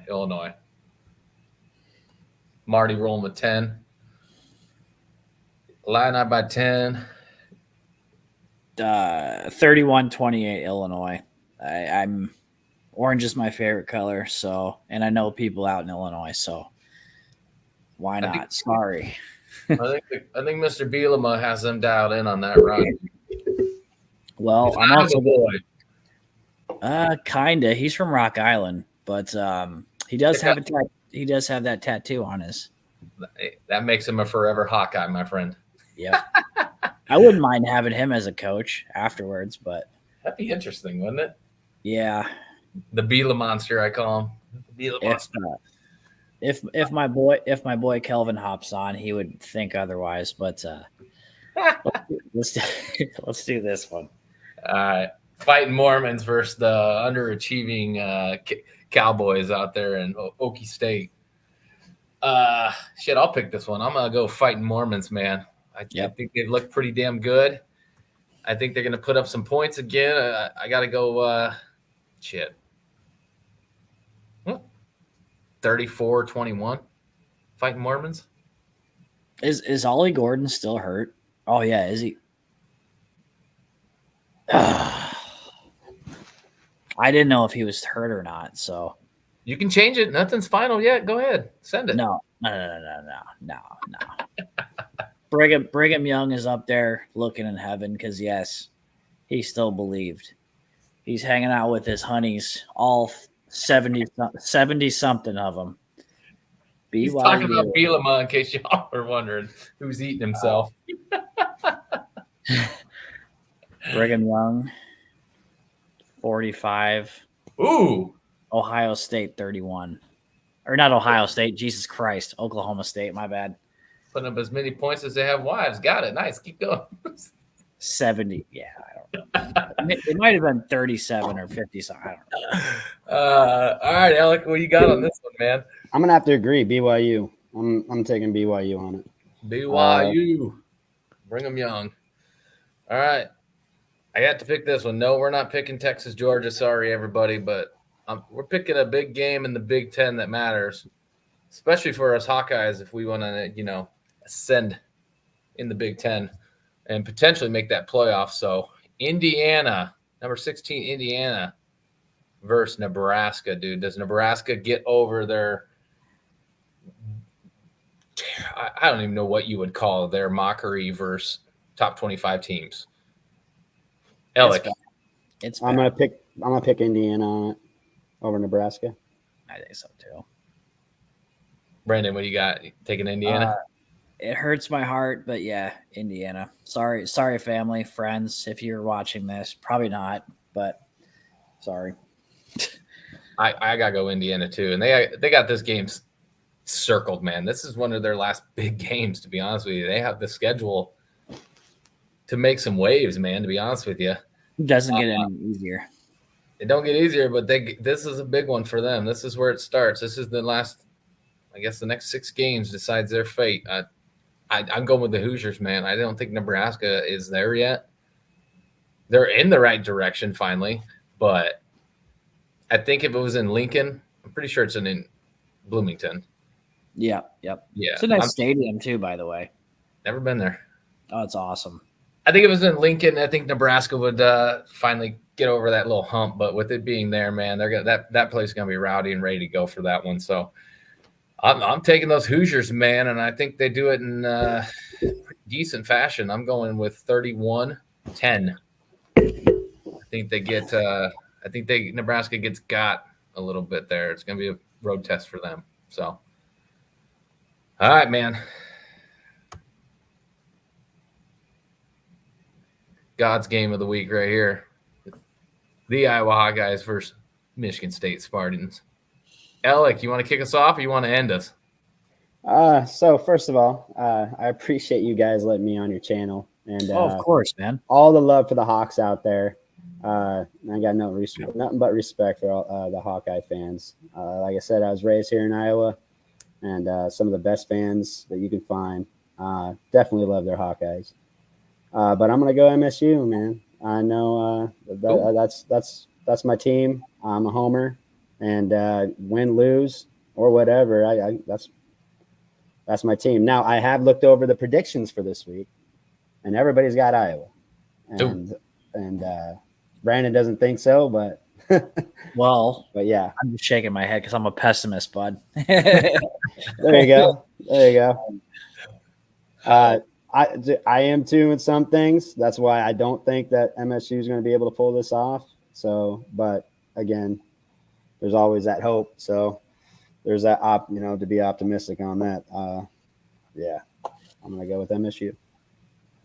Illinois. Marty rolling with 10. Illini by 10. 31-28 Illinois. I'm orange is my favorite color, so and I know people out in Illinois, so why not? Sorry. I think Mr. Bielema has them dialed in on that run. Well, I'm also kinda. He's from Rock Island, but he does have that tattoo on his. That makes him a forever Hawkeye, my friend. Yeah. I wouldn't mind having him as a coach afterwards, but that'd be interesting, wouldn't it? Yeah. The Gila monster, I call him. The Gila monster. If my boy Kelvin hops on, he would think otherwise. But let's do this one. All right. Fighting Mormons versus the underachieving Cowboys out there in Okie State. Shit, I'll pick this one. I'm gonna go Fighting Mormons, man. I think they've looked pretty damn good. I think they're gonna put up some points again. I gotta go. 34-21. Fighting Mormons. Is Ollie Gordon still hurt? Oh yeah, is he? I didn't know if he was hurt or not. So you can change it. Nothing's final yet. Go ahead, send it. No. Brigham Young is up there looking in heaven because yes, he still believed. He's hanging out with his honeys, all 70 something of them. He's talking about Bielema in case y'all were wondering who's eating himself. Brigham Young, 45. Ooh. Ohio State, 31. Or not Ohio State, Jesus Christ. Oklahoma State, my bad. Putting up as many points as they have wives. Got it. Nice. Keep going. 70. Yeah, I don't know. It might have been 37 or 50. I don't know. All right, Elick, what you got on this one, man? I'm going to have to agree. BYU. I'm taking BYU on it. BYU. Brigham Young. All right. I got to pick this one. No, we're not picking Texas, Georgia. Sorry, everybody, but we're picking a big game in the Big Ten that matters, especially for us Hawkeyes if we want to, ascend in the Big Ten and potentially make that playoff. So Indiana, number 16, Indiana versus Nebraska, dude. Does Nebraska get over their – I don't even know what you would call their mockery versus top 25 teams? Elick. I'm gonna pick Indiana on it over Nebraska. I think so too. Brandon, what do you got? Taking Indiana? It hurts my heart, but yeah, Indiana. Sorry, family, friends, if you're watching this. Probably not, but sorry. I gotta go Indiana too, and they got this game circled, man. This is one of their last big games, to be honest with you. They have the schedule to make some waves, man, to be honest with you. It doesn't get any easier. It don't get easier, but this is a big one for them. This is where it starts. This is the last, I guess the next 6 games decides their fate. I'm going with the Hoosiers, man. I don't think Nebraska is there yet. They're in the right direction finally, but I think if it was in Lincoln, I'm pretty sure it's in Bloomington. Yeah. It's a nice stadium too, by the way. Never been there. Oh, it's awesome. I think if it was in Lincoln, I think Nebraska would finally get over that little hump. But with it being there, man, they're gonna that place is gonna be rowdy and ready to go for that one. So I'm taking those Hoosiers, man, and I think they do it in decent fashion. I'm going with 31-10. I think they get. Nebraska gets got a little bit there. It's gonna be a road test for them. So, all right, man. God's game of the week right here. The Iowa Hawkeyes versus Michigan State Spartans. Elick, you want to kick us off or you want to end us? So first of all, I appreciate you guys letting me on your channel. And of course, man. All the love for the Hawks out there. I got nothing but respect for all, the Hawkeye fans. Like I said, I was raised here in Iowa, and some of the best fans that you can find. Definitely love their Hawkeyes. But I'm gonna go MSU, man. I know that's my team. I'm a homer, and win, lose, or whatever. That's my team. Now I have looked over the predictions for this week, and everybody's got Iowa, and Brandon doesn't think so, but but yeah, I'm just shaking my head because I'm a pessimist, bud. There you go. I am too in some things. That's why I don't think that MSU is going to be able to pull this off. So, but again, there's always that hope. So there's that to be optimistic on that. Yeah, I'm going to go with MSU.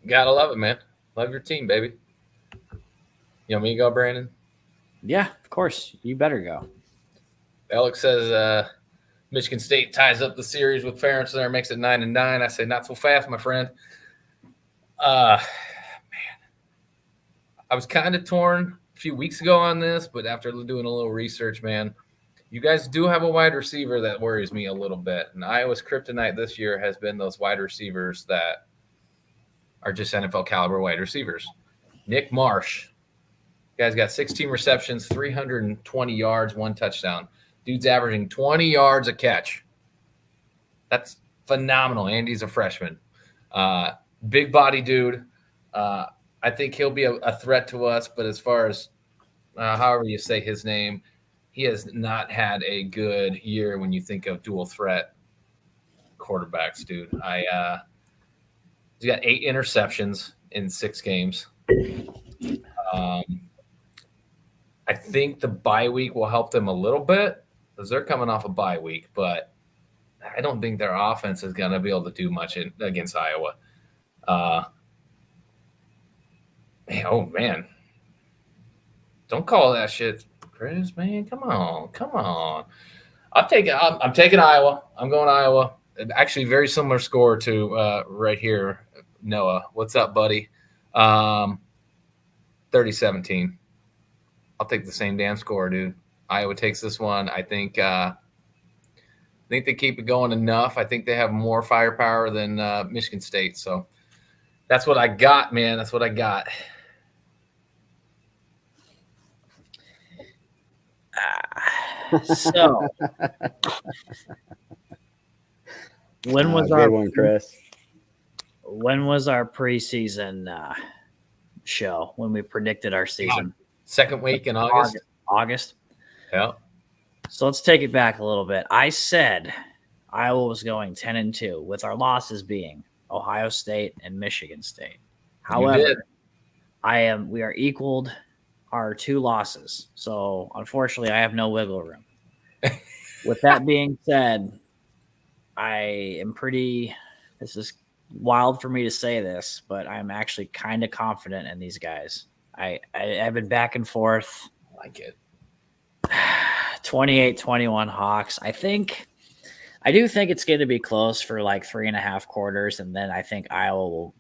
Gotta love it, man. Love your team, baby. You want me to go, Brandon? Yeah, of course. You better go. Elick says Michigan State ties up the series with Ferentz there, makes it 9-9. I say not so fast, my friend. Man, I was kind of torn a few weeks ago on this, but after doing a little research, man, you guys do have a wide receiver that worries me a little bit. And Iowa's kryptonite this year has been those wide receivers that are just NFL caliber wide receivers. Nick Marsh. Guy's got 16 receptions, 320 yards, 1 touchdown. Dude's averaging 20 yards a catch. That's phenomenal. Andy's a freshman. Big body dude. I think he'll be a threat to us, but as far as however you say his name, he has not had a good year when you think of dual threat quarterbacks, dude. He's got 8 interceptions in 6 games. I think the bye week will help them a little bit because they're coming off a bye week, but I don't think their offense is going to be able to do much against Iowa. Man. Don't call that shit, Chris, man. Come on. I'm taking Iowa. I'm going Iowa. Actually, very similar score to right here, Noah. What's up, buddy? 30-17. I'll take the same damn score, dude. Iowa takes this one. I think they keep it going enough. I think they have more firepower than Michigan State. So that's what I got, man. That's what I got. So when was our one, Chris? When was our preseason show when we predicted our season? Second week in August. August. Yeah. So let's take it back a little bit. I said Iowa was going 10-2, with our losses being Ohio State and Michigan State. However, we are equaled our 2 losses. So unfortunately, I have no wiggle room. With that being said, I am this is wild for me to say this, but I'm actually kind of confident in these guys. I've been back and forth. I like it. 28-21 Hawks. I do think it's going to be close for like 3.5 quarters, and then I think Iowa will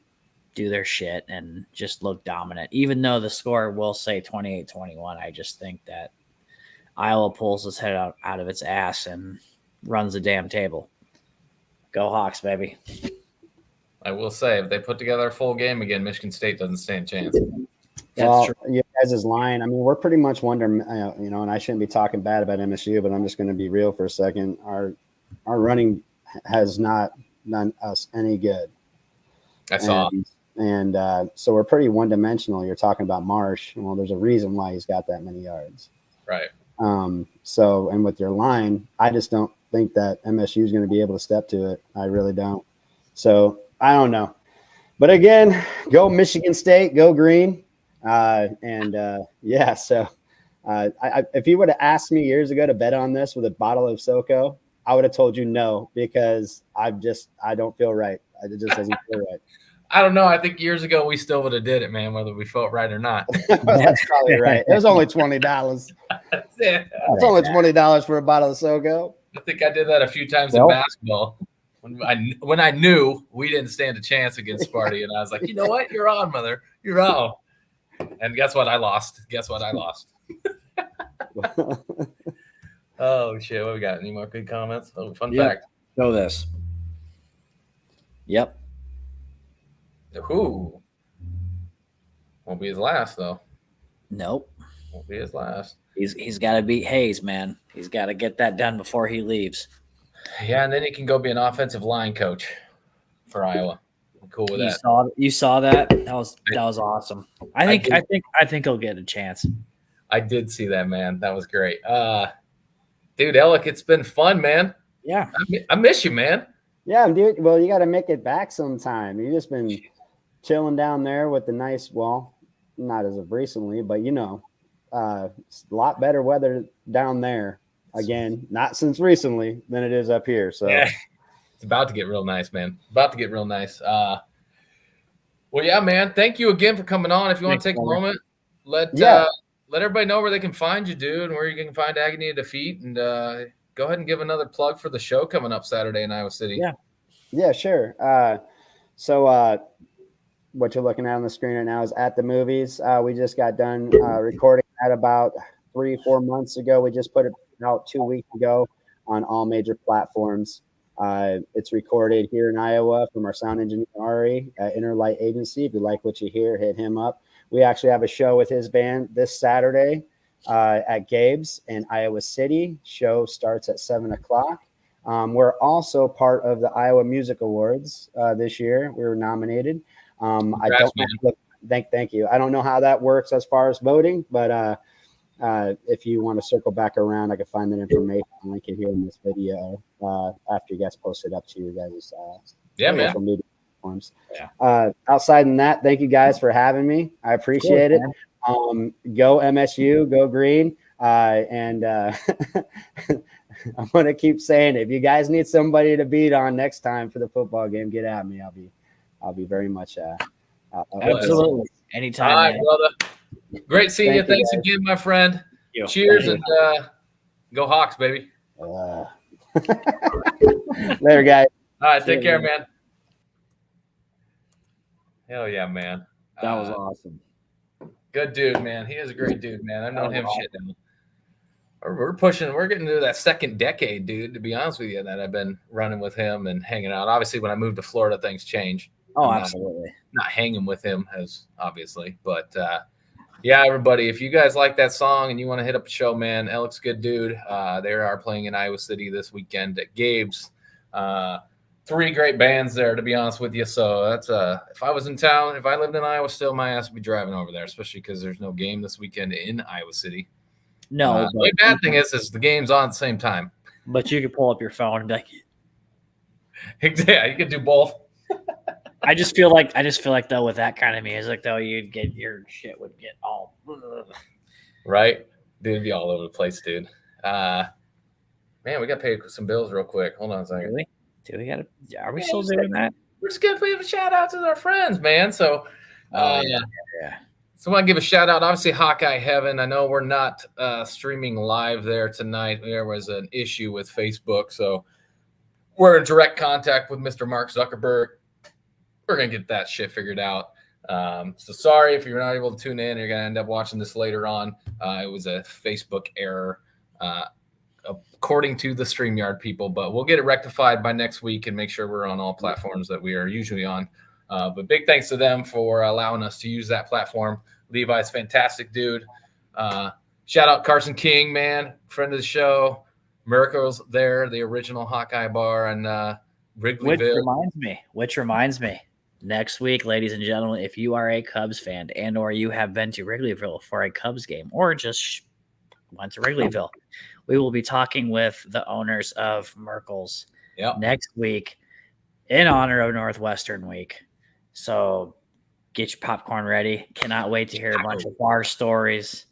do their shit and just look dominant. Even though the score will say 28-21, I just think that Iowa pulls its head out of its ass and runs the damn table. Go Hawks, baby. I will say, if they put together a full game again, Michigan State doesn't stand a chance. That's true. You guys' line, I mean, we're pretty much wondering, and I shouldn't be talking bad about MSU, but I'm just going to be real for a second. Our running has not done us any good. I saw. And so we're pretty one-dimensional. You're talking about Marsh. Well, there's a reason why he's got that many yards. Right. So, and with your line, I just don't think that MSU is going to be able to step to it. I really don't. So I don't know. But again, go Michigan State, go green. So if you would have asked me years ago to bet on this with a bottle of SoCo, I would have told you no, because I don't feel right. It just doesn't feel right. I don't know. I think years ago we still would have did it, man, whether we felt right or not. That's probably right. It was only $20. That's it. It's only $20 for a bottle of SoCo. I think I did that a few times in basketball. When I knew we didn't stand a chance against Sparty, and I was like, you know what? You're on, mother. You're on. And guess what? I lost. Oh, shit. What we got? Any more good comments? Oh, fun fact. Know this. Yep. Who? Won't be his last, though. Nope. Won't be his last. He's got to beat Hayes, man. He's got to get that done before he leaves. Yeah, and then he can go be an offensive line coach for Iowa. I'm cool with that. You saw that? That was awesome. I think he'll get a chance. I did see that, man. That was great. Dude, Elick, it's been fun, man. Yeah. I miss you, man. Yeah, dude. Well, you got to make it back sometime. You've just been chilling down there with the nice, well, not as of recently, but a lot better weather down there. Again, not since recently than it is up here. So yeah, it's about to get real nice, man. About to get real nice. Well, yeah, man. Thank you again for coming on. If you want to take a moment, let let everybody know where they can find you, dude, and where you can find Agony of Defeat. And go ahead and give another plug for the show coming up Saturday in Iowa City. Yeah, sure. So what you're looking at on the screen right now is At the Movies. We just got done recording that about 3-4 months ago. We just put it out 2 weeks ago on all major platforms. It's recorded here in Iowa from our sound engineer, Ari, at Interlight Agency. If you like what you hear, hit him up. We actually have a show with his band this Saturday at Gabe's in Iowa City. Show starts at 7 o'clock. We're also part of the Iowa Music Awards this year. We were nominated. Congrats, Thank you. I don't know how that works as far as voting, but if you want to circle back around, I can find that information and link it here in this video after you guys post it up to your guys' social media platforms. Yeah. Outside of that, thank you guys for having me. I appreciate it. Go MSU, go green, and I'm gonna keep saying it. If you guys need somebody to beat on next time for the football game, get at me. I'll be very much absolutely anytime. All right, brother. Great seeing you. Thanks again, my friend. Cheers and go Hawks, baby. Later, guys. All right, take care, man. Hell yeah, man. That was awesome. Good dude, man. He is a great dude, man. I've known him shit down. We're pushing. We're getting into that second decade, dude, to be honest with you, that I've been running with him and hanging out. Obviously, when I moved to Florida, things changed. Oh, absolutely. Not hanging with him, as obviously. But, yeah, everybody, if you guys like that song and you want to hit up a show, man, Elick's a good dude. They are playing in Iowa City this weekend at Gabe's. 3 great bands there, to be honest with you. So that's if I was in town, if I lived in Iowa still, my ass would be driving over there, especially because there's no game this weekend in Iowa City. No, the bad thing is the game's on at the same time. But you could pull up your phone and be like, yeah, you could do both. I just feel like though with that kind of music though, you'd get your shit would get all right. Dude, it'd be all over the place, dude. Man, we got to pay some bills real quick. Hold on a second. Really? Are we still doing that? We're just gonna give a shout out to our friends, man. So, yeah. So I want to give a shout out. Obviously, Hawkeye Heaven. I know we're not streaming live there tonight. There was an issue with Facebook, so we're in direct contact with Mr. Mark Zuckerberg. We're gonna get that shit figured out. So sorry if you're not able to tune in. You're gonna end up watching this later on. It was a Facebook error. According to the StreamYard people, but we'll get it rectified by next week and make sure we're on all platforms that we are usually on. But big thanks to them for allowing us to use that platform. Levi's fantastic dude. Shout out Carson King, man, friend of the show. Miracles there, the original Hawkeye Bar in Wrigleyville. Which reminds me, next week, ladies and gentlemen, if you are a Cubs fan and or you have been to Wrigleyville for a Cubs game or just went to Wrigleyville, we will be talking with the owners of Merkel's next week in honor of Northwestern Week. So get your popcorn ready. Cannot wait to hear a bunch of bar stories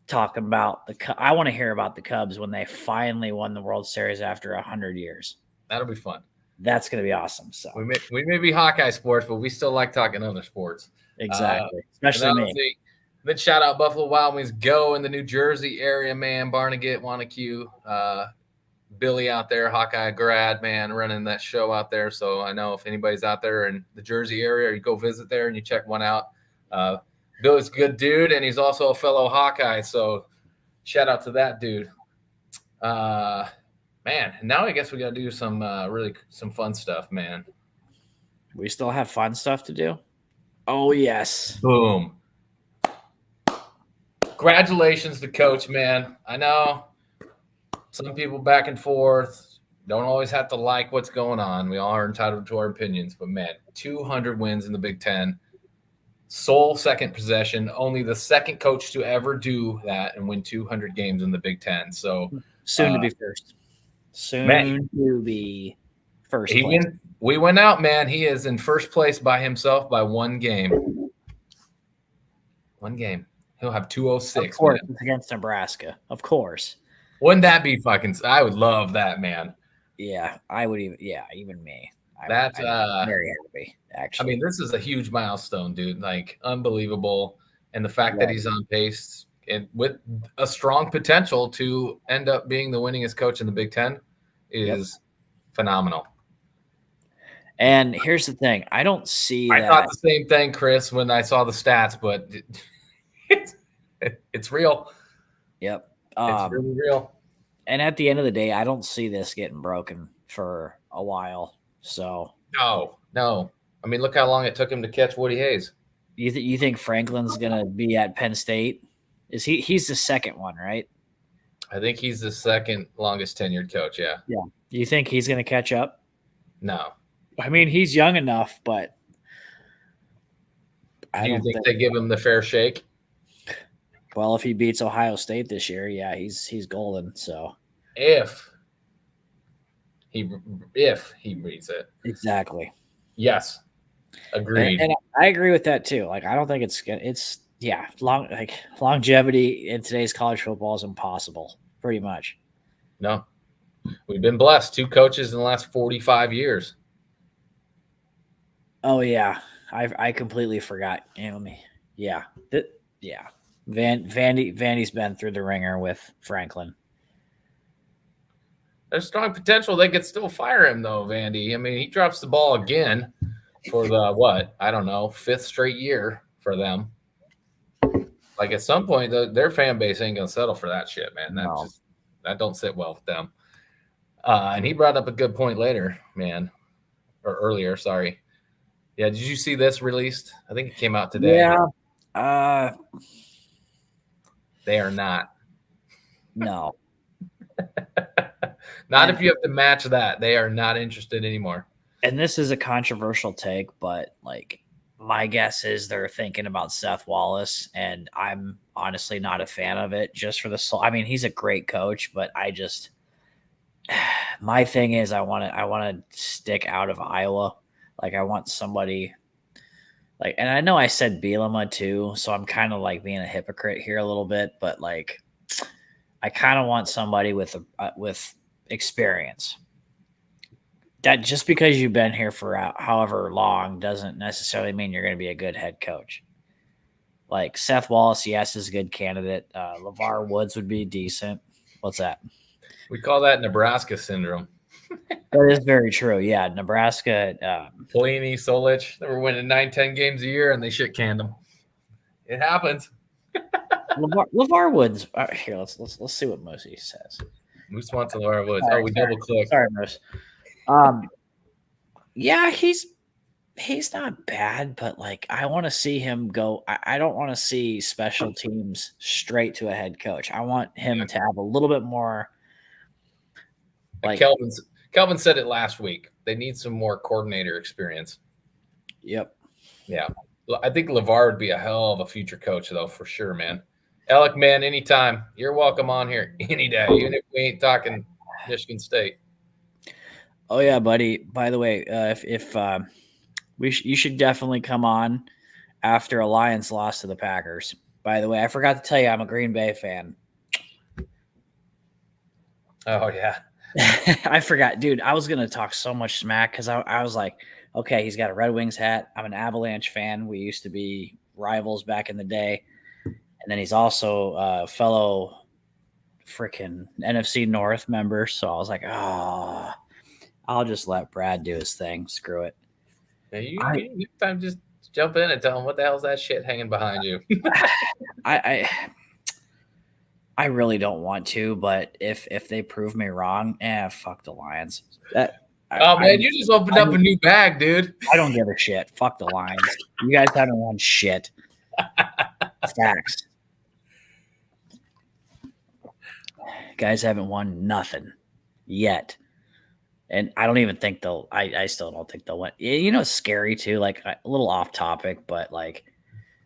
talking about I want to hear about the Cubs when they finally won the World Series after 100 years. That'll be fun. That's going to be awesome. So we may be Hawkeye sports, but we still like talking other sports. Exactly. Especially me. Then shout out Buffalo Wild Wings. Go in the New Jersey area, man. Barnegat, Wanacue, Billy out there, Hawkeye grad, man, running that show out there. So I know if anybody's out there in the Jersey area, you go visit there and you check one out. Billy's a good dude, and he's also a fellow Hawkeye. So shout out to that dude. Man, now I guess we got to do some fun stuff, man. We still have fun stuff to do? Oh, yes. Boom. Congratulations to Coach, man. I know some people back and forth don't always have to like what's going on. We all are entitled to our opinions, but man, 200 wins in the Big Ten, sole second possession, only the second coach to ever do that and win 200 games in the Big Ten. So soon to be first. Soon to be first. We went out, man. He is in first place by himself by one game. One game. He'll have 206. Of course, it's against Nebraska. Of course. Wouldn't that be fucking – I would love that, man. Yeah, I would even – yeah, even me. That's very happy, actually. I mean, this is a huge milestone, dude. Like, unbelievable. And the fact that he's on pace, and with a strong potential to end up being the winningest coach in the Big Ten is phenomenal. And here's the thing. I don't see I that. thought the same thing, Chris, when I saw the stats, but it's real. Yep. It's really real. And at the end of the day, I don't see this getting broken for a while. So no. I mean, look how long it took him to catch Woody Hayes. You think Franklin's gonna be at Penn State? Is he's the second one, right? I think he's the second longest tenured coach. Yeah. Yeah. Do you think he's gonna catch up? No. I mean, he's young enough, but Do you think they give him the fair shake? Well, if he beats Ohio State this year, yeah, he's golden. So if he reads it, exactly. Yes, agreed. And I agree with that too. Like, I don't think it's longevity in today's college football is impossible, pretty much. No, we've been blessed. 2 coaches in the last 45 years. Oh yeah, I completely forgot. Vandy's been through the ringer with Franklin. There's strong potential they could still fire him though, Vandy. I mean, he drops the ball again for the I don't know, 5th straight year for them. Like at some point, their fan base ain't gonna settle for that shit, man. That don't sit well with them. And he brought up a good point later, man, or earlier. Sorry. Yeah, did you see this released? I think it came out today. Yeah. They are not. No. Not if you have to match that. They are not interested anymore. And this is a controversial take, but like my guess is they're thinking about Seth Wallace, and I'm honestly not a fan of it just for the soul. I mean, he's a great coach, but my thing is I want to stick out of Iowa. Like I want somebody like, and I know I said Bielema too, so I'm kind of like being a hypocrite here a little bit, but like I kind of want somebody with experience. That just because you've been here for however long doesn't necessarily mean you're going to be a good head coach. Like Seth Wallace, yes, is a good candidate. LeVar Woods would be decent. What's that? We call that Nebraska syndrome. That is very true. Yeah, Nebraska. Pelini, Solich, they were winning 9-10 games a year, and they shit canned them. It happens. LeVar Woods. Here, let's see what Moosey says. Moose wants LeVar Woods. We double clicked. Sorry, Moose. Yeah, he's not bad, but like I want to see him go. I don't want to see special teams straight to a head coach. I want him to have a little bit more. Like Kelvin said it last week. They need some more coordinator experience. Yep. Yeah. I think LeVar would be a hell of a future coach, though, for sure, man. Elick, man, anytime. You're welcome on here any day, even if we ain't talking Michigan State. Oh, yeah, buddy. By the way, you should definitely come on after a Lions loss to the Packers. By the way, I forgot to tell you I'm a Green Bay fan. Oh, yeah. I forgot, dude. I was gonna talk so much smack because I was like, okay, he's got a Red Wings hat. I'm an Avalanche fan. We used to be rivals back in the day, and then he's also a fellow freaking NFC North member. So I was like, oh, I'll just let Brad do his thing. Screw it. Yeah, you time just jump in and tell him what the hell's that shit hanging behind you. I really don't want to, but if they prove me wrong, fuck the Lions. You just opened up a new bag, dude. I don't give a shit. Fuck the Lions. You guys haven't won shit. Facts. Guys haven't won nothing yet. And I don't even think they'll – I still don't think they'll win. You know, it's scary too, like a little off topic, but like –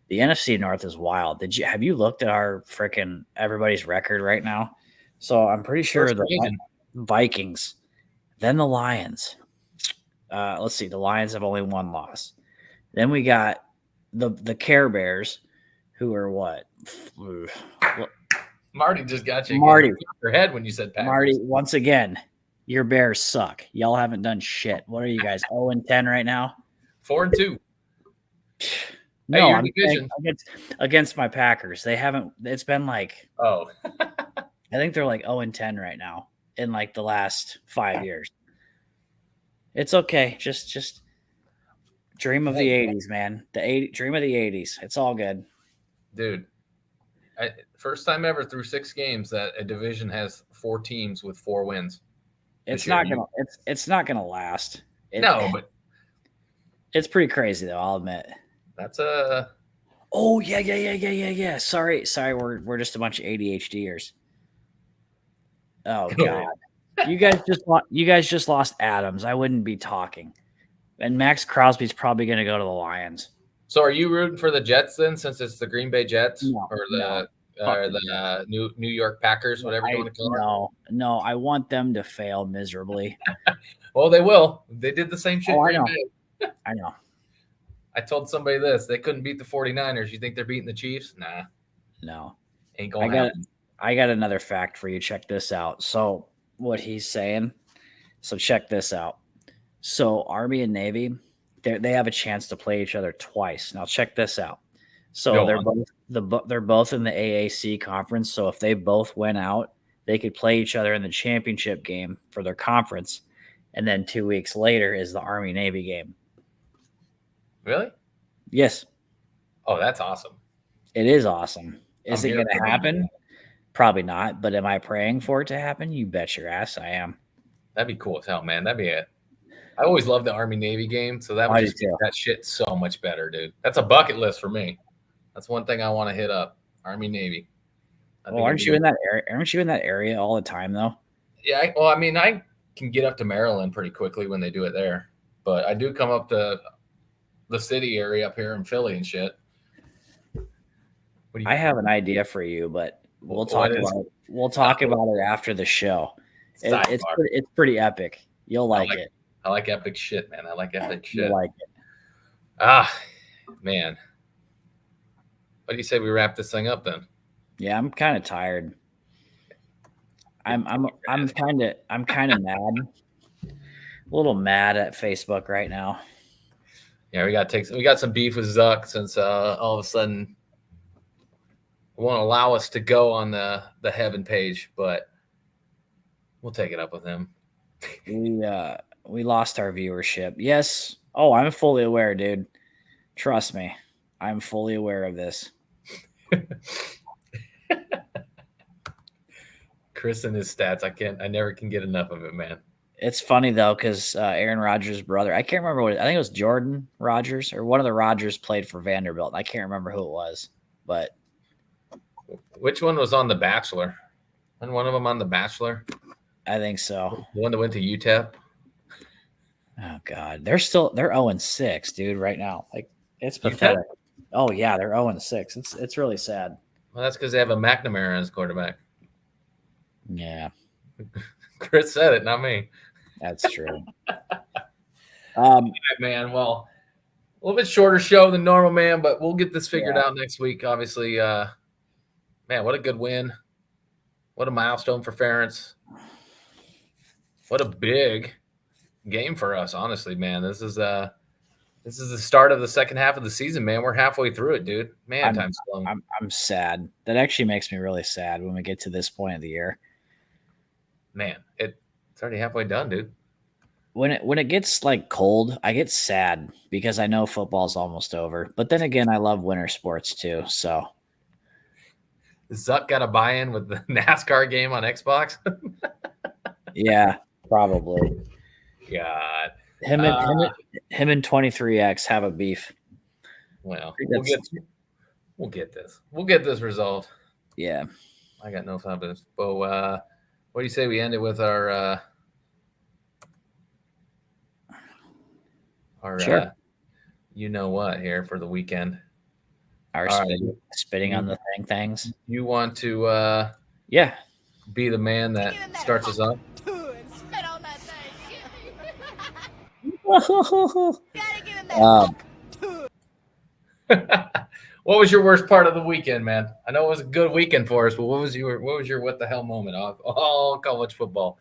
the NFC North is wild. Have you looked at our freaking everybody's record right now? So I'm pretty sure the Vikings, then the Lions. Let's see. The Lions have only 1 loss. Then we got the Care Bears, who are what? Marty just got you. Marty, your head when you said Packers. Marty, once again, your Bears suck. Y'all haven't done shit. What are you guys? 0-10 right now. 4-2. No, your I'm saying division. against my Packers. They haven't. It's been like Oh, I think they're like 0-10 right now in like the last 5 years. It's okay. Just dream of the Hey. 80s, man. Dream of the 80s. It's all good. dude. First time ever through 6 games that a division has 4 teams with 4 wins. It's this year. it's not gonna last. No, but It's pretty crazy though, I'll admit. that's a Oh yeah. Sorry, we're just a bunch of ADHDers. Oh god. You guys just lost Adams. I wouldn't be talking. And Max Crosby's probably going to go to the Lions. So are you rooting for the Jets then, since it's the Green Bay Jets or the New York Packers, whatever you want to call it? No, I want them to fail miserably. Well, they will. They did the same shit. Green Bay. I know. I told somebody this. They couldn't beat the 49ers. You think they're beating the Chiefs? Nah. No. Ain't going to happen. I got another fact for you. Check this out. So what he's saying. So check this out. So Army and Navy, they have a chance to play each other twice. Now check this out. So they're both in the AAC conference. So if they both went out, they could play each other in the championship game for their conference, and then 2 weeks later is the Army Navy game. Really? Yes. Oh, that's awesome. It is awesome. Is it going to happen? Probably not. But am I praying for it to happen? You bet your ass I am. That'd be cool as hell, man. That'd be it. I always loved the Army Navy game, so that would just make that shit so much better, dude. That's a bucket list for me. That's one thing I want to hit up. Army Navy. Well, aren't you in that area? Aren't you in that area all the time though? Yeah. Well, I mean, I can get up to Maryland pretty quickly when they do it there, but I do come up to the city area up here in Philly and shit. I have an idea for you, but we'll talk about it. We'll talk about it after the show. It's pretty epic. You'll like it. I like epic shit, man. I like epic shit. You like it. Ah, man. What do you say we wrap this thing up then? Yeah, I'm kind of tired. I'm kind of mad. A little mad at Facebook right now. Yeah, we got some beef with Zuck since all of a sudden won't allow us to go on the Heaven page, but we'll take it up with him. We lost our viewership. Yes. Oh, I'm fully aware, dude. Trust me. I'm fully aware of this. Chris and his stats. I never can get enough of it, man. It's funny though, because Aaron Rodgers' brother, I can't remember I think it was Jordan Rodgers or one of the Rodgers played for Vanderbilt. I can't remember who it was, but which one was on The Bachelor? Wasn't one of them on The Bachelor? I think so. The one that went to UTEP? Oh God, they're 0-6, dude, right now. Like it's pathetic. Oh yeah, they're 0-6. It's really sad. Well, that's because they have a McNamara as quarterback. Yeah. Chris said it, not me. That's true. Man, well, a little bit shorter show than normal, man, but we'll get this figured out next week. Obviously, man, what a good win. What a milestone for Ferentz. What a big game for us, honestly, man. This is the start of the second half of the season, man. We're halfway through it, dude. Man, time's flown. I'm sad. That actually makes me really sad when we get to this point of the year. Man, it's already halfway done, dude. When it gets like cold, I get sad because I know football's almost over. But then again, I love winter sports too. So Zuck got a buy-in with the NASCAR game on Xbox. Yeah, probably. God. Him and 23X have a beef. Well, we'll get this. We'll get this resolved. Yeah. I got no confidence. But what do you say we end it with our sure. You know what here for the weekend? Our spitting on the things. You want to be the man that starts us off? Spit on that thing. What was your worst part of the weekend, man? I know it was a good weekend for us, but what was your what the hell moment of all college football?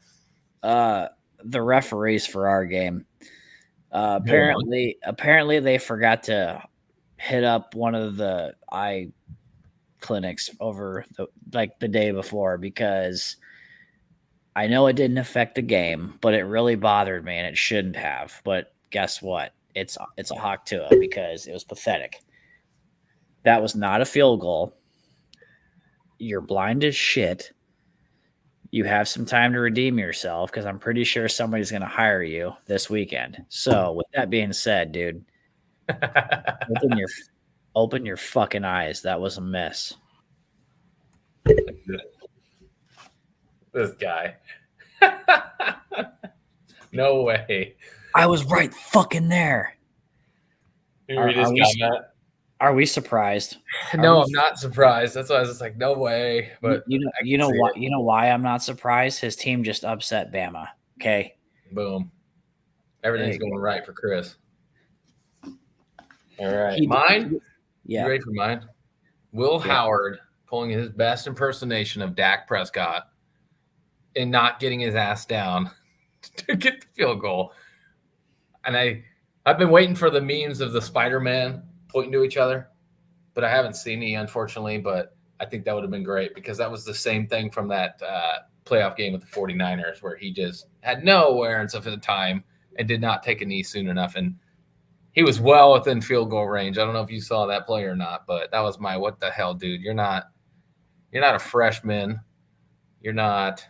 The referees for our game. Apparently they forgot to hit up one of the eye clinics over the day before because I know it didn't affect the game, but it really bothered me and it shouldn't have. But guess what? It's a hawk to it because it was pathetic. That was not a field goal. You're blind as shit. You have some time to redeem yourself because I'm pretty sure somebody's going to hire you this weekend. So, with that being said, dude, open your fucking eyes. That was a miss. This guy. No way. I was right fucking there. You read his comment? Are we surprised? No, I'm not surprised. That's why I was just like, no way. But you know why I'm not surprised? His team just upset Bama. Okay. Boom. Everything's going right for Chris. All right. Mine? Yeah. You ready for mine? Will Howard pulling his best impersonation of Dak Prescott and not getting his ass down to get the field goal. And I've been waiting for the memes of the Spider-Man pointing to each other, but I haven't seen any, unfortunately. But I think that would have been great because that was the same thing from that playoff game with the 49ers where he just had no awareness of the time and did not take a knee soon enough. And he was well within field goal range. I don't know if you saw that play or not, but that was my what the hell, dude. You're not a freshman. You're not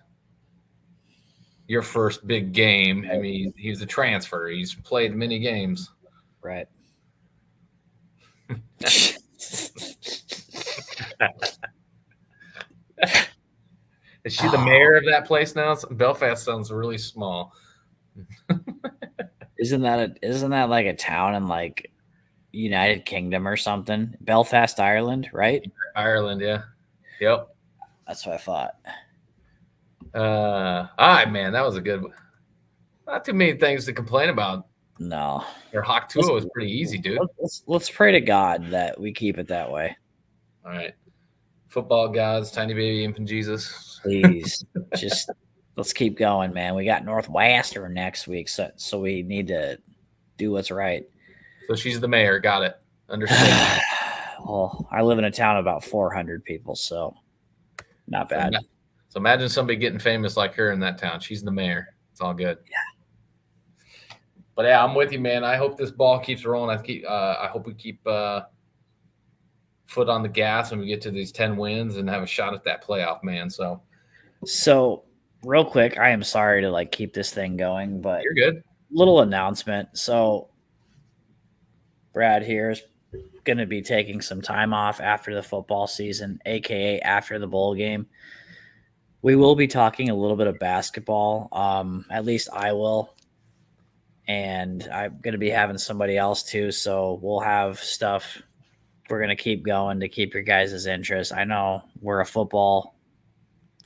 your first big game. I mean, he's a transfer. He's played many games. Right. Is she the mayor of that place now? Belfast sounds really small. Isn't that like a town in like United Kingdom or something? Belfast, Ireland, right? Ireland, yeah. Yep. That's what I thought. All right, man. That was a good one. Not too many things to complain about. No. Their Hawk Tua was pretty easy, dude. Let's pray to God that we keep it that way. All right. Football gods, tiny baby infant Jesus. Please. Just let's keep going, man. We got Northwestern next week, so we need to do what's right. So she's the mayor. Got it. Understand. Well, I live in a town of about 400 people, so not bad. So imagine somebody getting famous like her in that town. She's the mayor. It's all good. Yeah. But yeah, I'm with you, man. I hope this ball keeps rolling. I hope we keep foot on the gas and we get to these 10 wins and have a shot at that playoff, man. So real quick, I am sorry to like keep this thing going, but you're good. Little announcement. So Brad here is going to be taking some time off after the football season, aka after the bowl game. We will be talking a little bit of basketball. At least I will. And I'm going to be having somebody else too. So we'll have stuff. We're going to keep going to keep your guys' interest. I know we're a football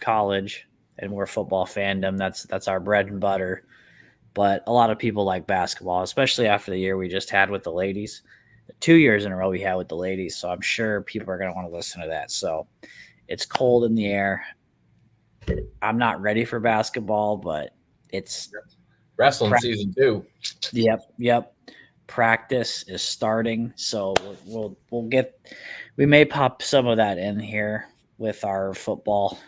college and we're football fandom. That's our bread and butter. But a lot of people like basketball, especially after the year we just had with the ladies. 2 years in a row we had with the ladies. So I'm sure people are going to want to listen to that. So it's cold in the air. I'm not ready for basketball, but it's wrestling season 2. Yep. Practice is starting, so we may pop some of that in here with our football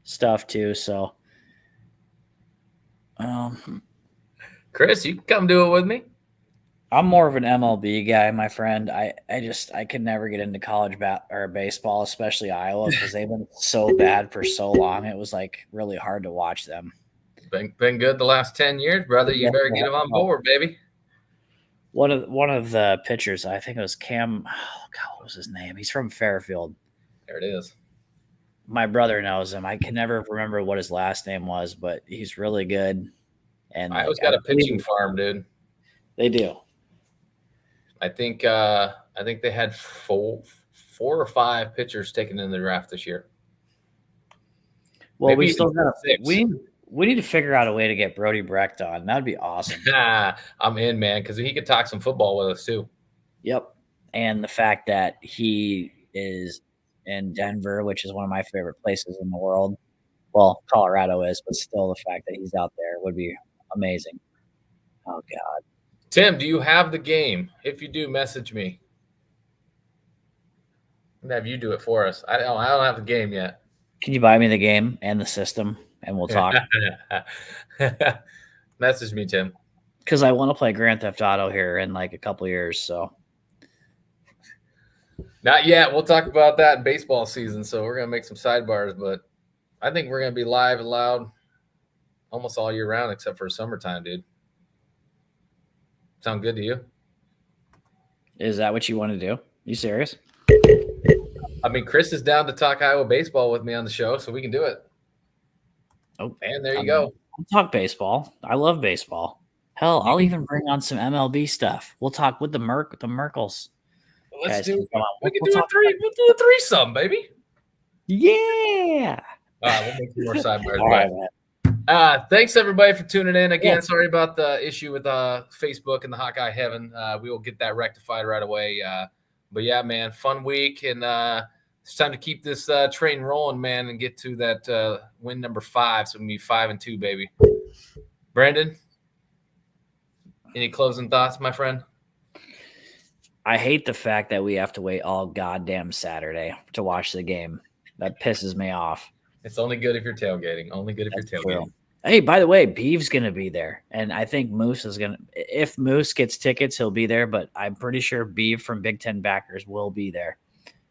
stuff too. So, Chris, you can come do it with me. I'm more of an MLB guy, my friend. I can never get into college or baseball, especially Iowa, because they've been so bad for so long. It was like really hard to watch them. Been good the last 10 years, brother. You better get them on board, baby. One of the pitchers, I think it was Cam. Oh God, what was his name? He's from Fairfield. There it is. My brother knows him. I can never remember what his last name was, but he's really good. And Iowa's got a pitching farm, dude. They do. I think they had four or five pitchers taken in the draft this year. Well, we still got we need to figure out a way to get Brody Brecht on. That'd be awesome. I'm in, man, because he could talk some football with us too. Yep. And the fact that he is in Denver, which is one of my favorite places in the world. Well, Colorado is, but still the fact that he's out there would be amazing. Oh, God. Tim, do you have the game? If you do, message me. I'm gonna have you do it for us. I don't have the game yet. Can you buy me the game and the system, and we'll talk? Message me, Tim. Because I want to play Grand Theft Auto here in like a couple years. So Not yet. We'll talk about that in baseball season. So we're gonna make some sidebars, but I think we're gonna be live and loud almost all year round, except for summertime, dude. Sound good to you? is that what you want to do? You serious? I mean, Chris is down to talk Iowa baseball with me on the show, so we can do it. Oh, And there you go. I'll talk baseball. I love baseball. Hell, I'll even bring on some MLB stuff. We'll talk with the Merkles. Let's Guys, do. come on. We can We'll do a talk- three. We'll do a threesome, baby. Yeah. All right, we'll make some more sidebars. All right, man. Thanks everybody for tuning in again. Yeah. Sorry about the issue with Facebook and the Hawkeye Heaven. We will get that rectified right away. But yeah, man, fun week, and it's time to keep this train rolling, man, and get to that win number 5. So we can be 5-2, baby. Brandon, any closing thoughts, my friend? I hate the fact that we have to wait all goddamn Saturday to watch the game. That pisses me off. It's only good if you're tailgating. Only good if That's you're tailgating. True. Hey, by the way, Beeve's going to be there. And I think Moose is going to – if Moose gets tickets, he'll be there. But I'm pretty sure Beeve from Big Ten Backers will be there.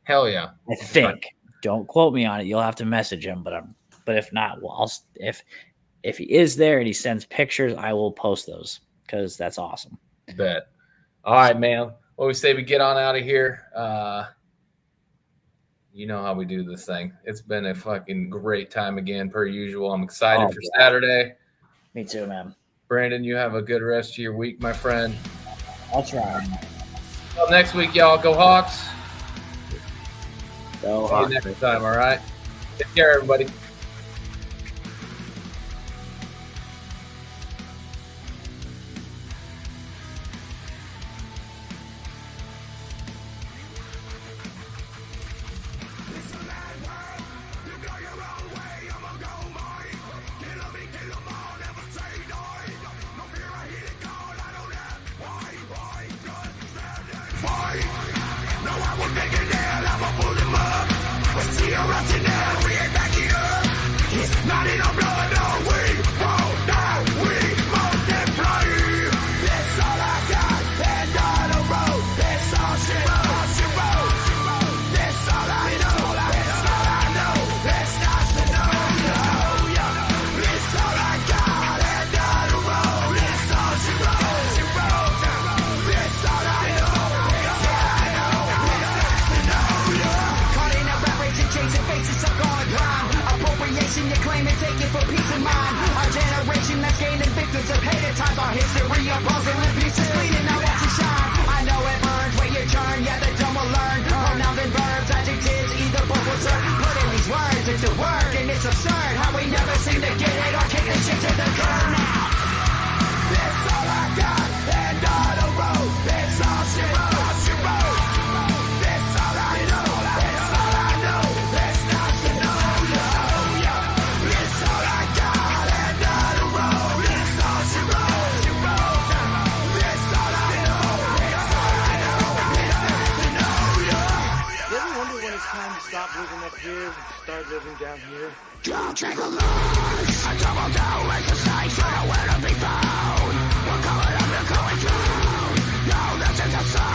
Hell yeah. I think. Don't quote me on it. You'll have to message him. But if not, well, if he is there and he sends pictures, I will post those because that's awesome. Bet. All right, man. What we say we get on out of here. You know how we do this thing. It's been a fucking great time again, per usual. I'm excited for Saturday. Me too, man. Brandon, you have a good rest of your week, my friend. I'll try. Well, next week, y'all, go Hawks. Go See Hawks. you next time, all right? Take care, everybody. Exercise, don't know where to be found. We're coming up, they're going through. No, this is a sign.